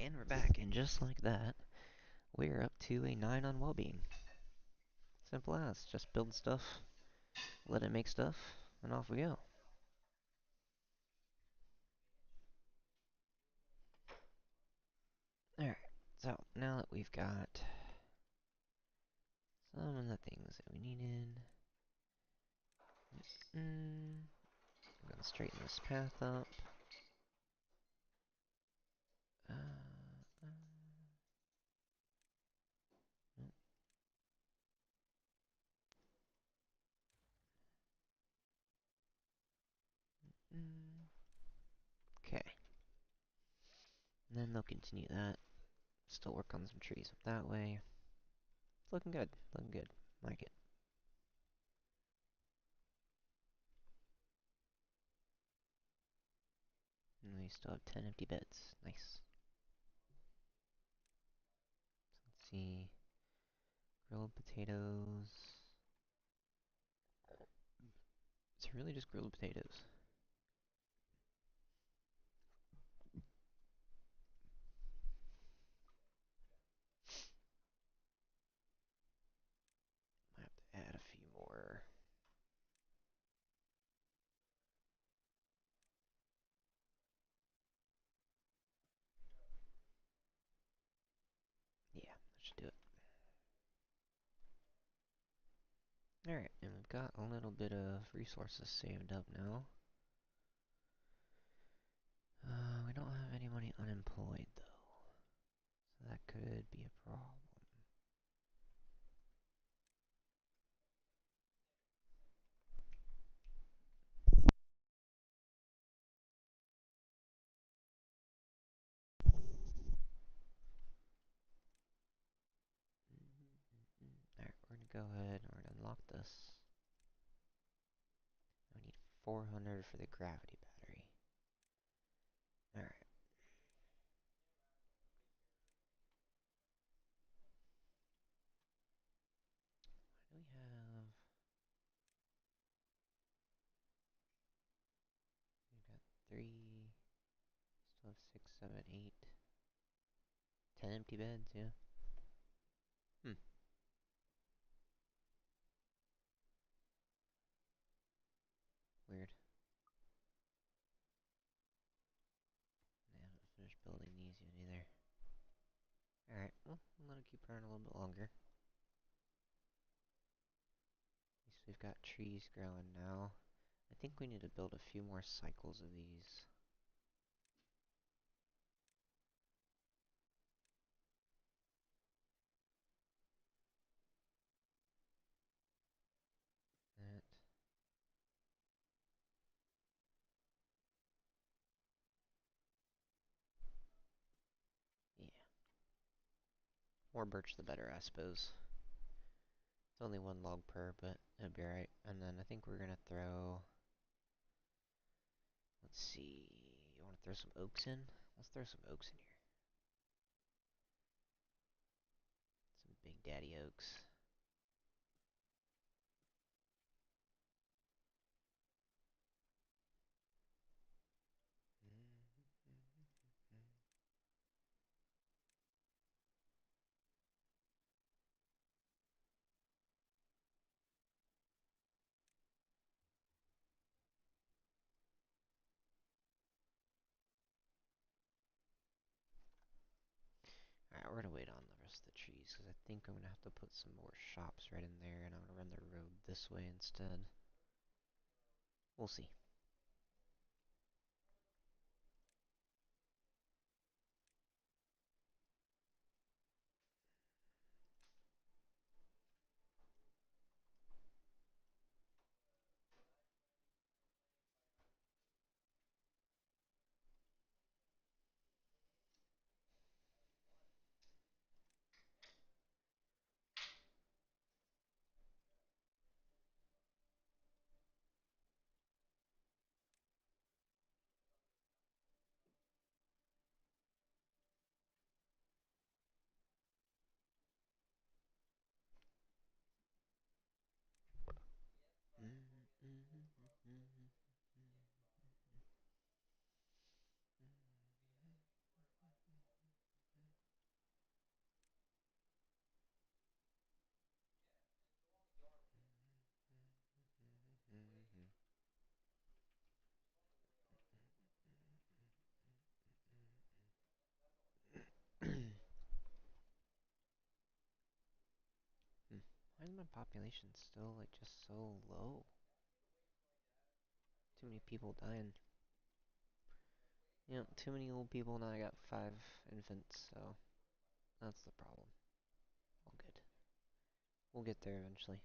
And we're back, and just like that, we're up to a 9 on well-being. Simple as. Just build stuff, let it make stuff, and off we go. Alright, so now that we've got some of the things that we needed, I'm gonna straighten this path up. Uh, uh, okay. And then they'll continue that. Still work on some trees up that way. It's looking good. Looking good. Like it. And we still have 10 empty beds. Nice. So let's see. Grilled potatoes. It's really just grilled potatoes. Might have to add a few more. Yeah, that should do it. Alright, and we've got a little bit of resources saved up now. We don't have anybody unemployed, though. So that could be a problem. Alright, we're gonna go ahead and we're gonna unlock this. I need 400 for the gravity battery. Alright. Why do we have... We've got 3... Still have 6, 7, 8... 10 empty beds, yeah. Weird. I haven't finished building these yet either. Alright, well, we'll let it keep running a little bit longer. At least we've got trees growing now. I think we need to build a few more cycles of these. That. Yeah. More birch the better, I suppose. It's only one log per, but it'll be alright. And then I think we're gonna throw... Let's see... You wanna throw some oaks in? Let's throw some oaks in here. Some big daddy oaks. Alright, we're gonna wait on the rest of the trees, because I think I'm gonna have to put some more shops right in there, and I'm gonna run the road this way instead. We'll see. Why is my population still, like, just so low? Too many people dying. You know, too many old people, now I got 5 infants, so that's the problem. All good. We'll get there eventually.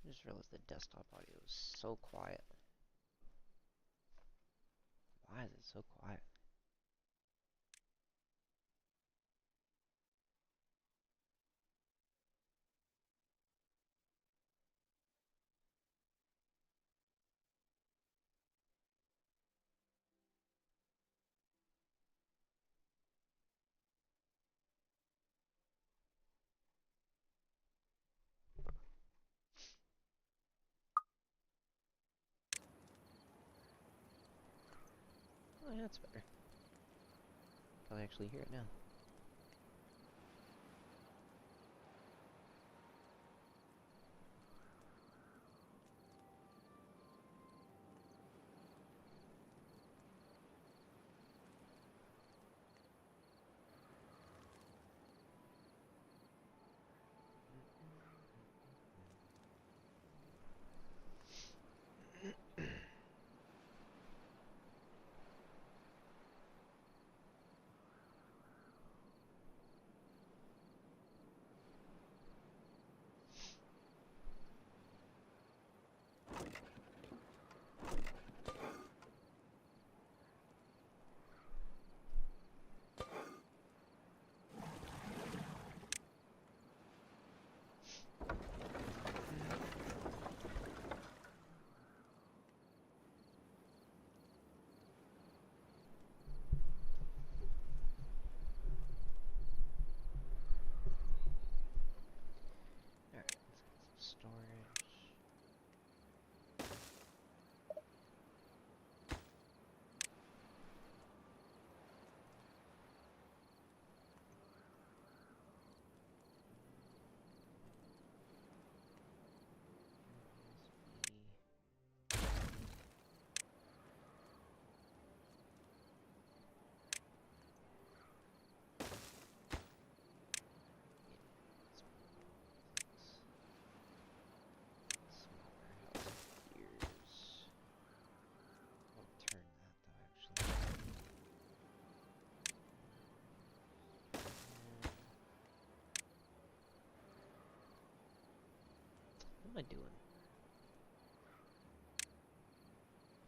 I just realized the desktop audio is so quiet. Why is it so quiet? Oh yeah, that's better. Can I actually hear it now? Alright, let's get some storage. What am I doing?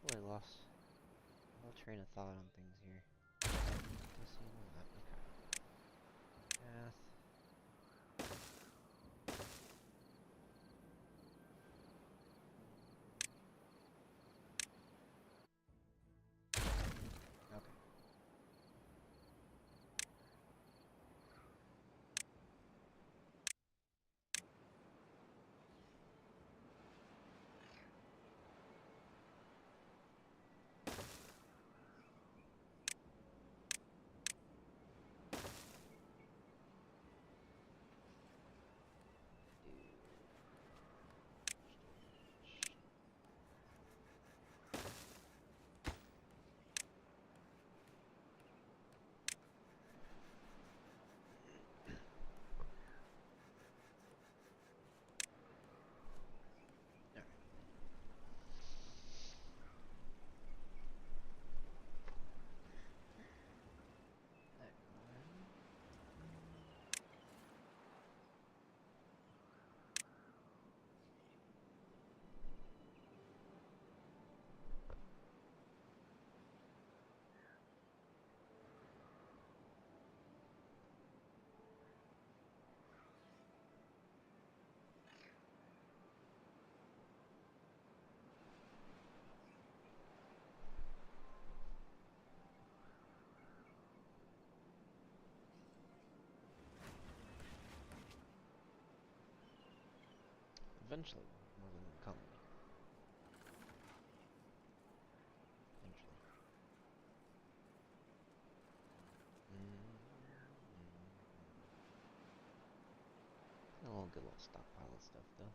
Oh, I lost all train of thought on things here. Just so you know that. Okay. Path. Okay. Eventually, more than an economy. Eventually. A little good little stockpile of stuff though.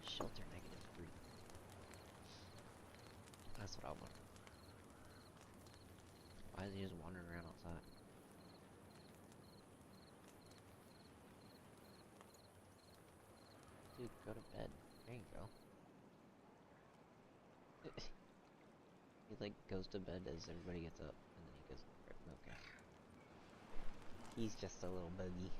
Shelter -3. That's what I want. Why is he just wandering around outside? Dude, go to bed. There you go. He like goes to bed as everybody gets up, and then he goes, okay. He's just a little buggy.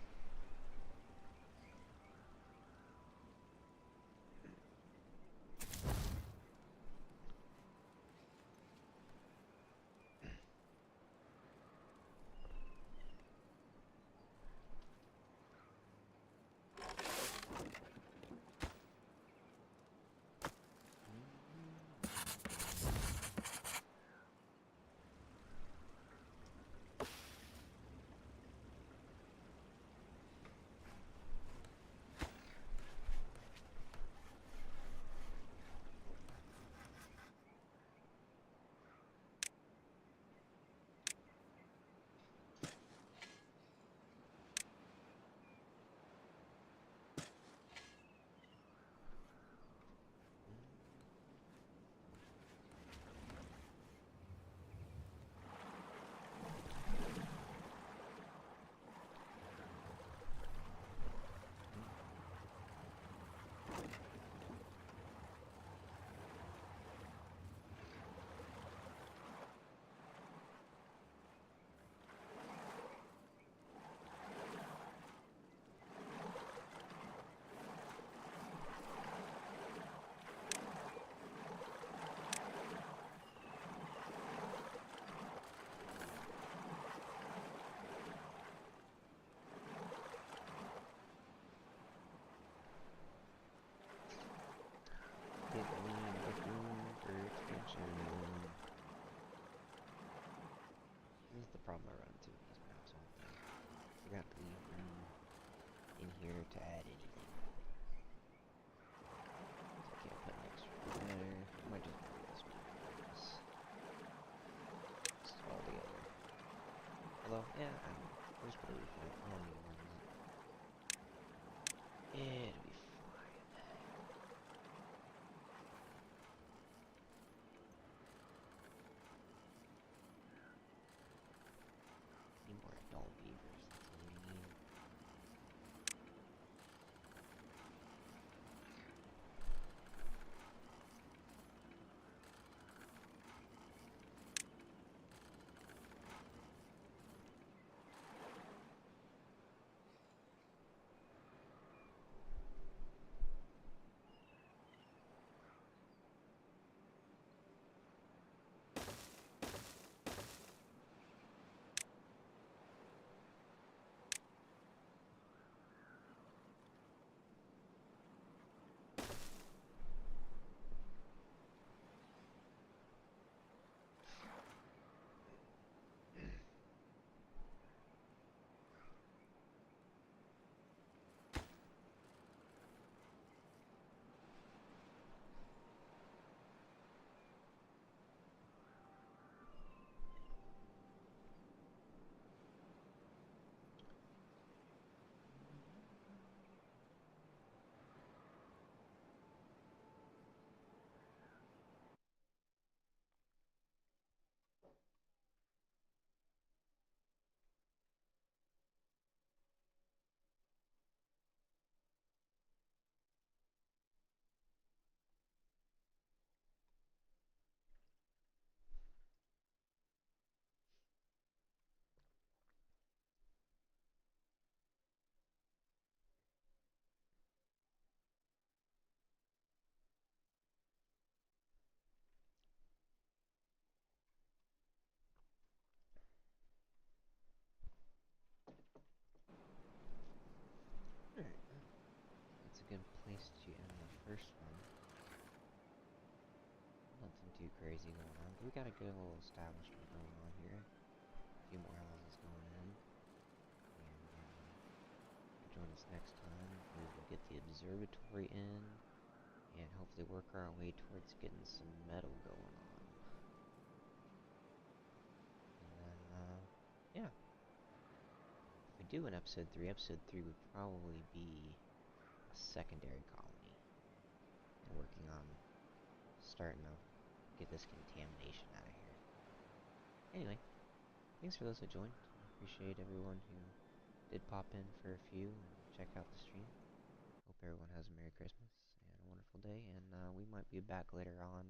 This is the problem I run into with these maps all the time. Forgot to leave room in here to add anything. So I can't put an extra there. I might just move this one. Just all together. Although, yeah, I'll just put a roof on it. I don't need more than that. It'll be fine. Need more adult beavers. That's all we need. Alright. That's a good place to end the first one. Nothing too too crazy going on, but we got a good little establishment going on here. A few more houses going in, and if you join us next time, we will get the observatory in, and hopefully work our way towards getting some metal going on. And then, yeah. If we do in episode 3 would probably be a secondary colony, and working on starting to get this contamination out of here. Anyway, thanks for those who joined. I appreciate everyone who did pop in for a few and check out the stream. Hope everyone has a Merry Christmas and a wonderful day, and we might be back later on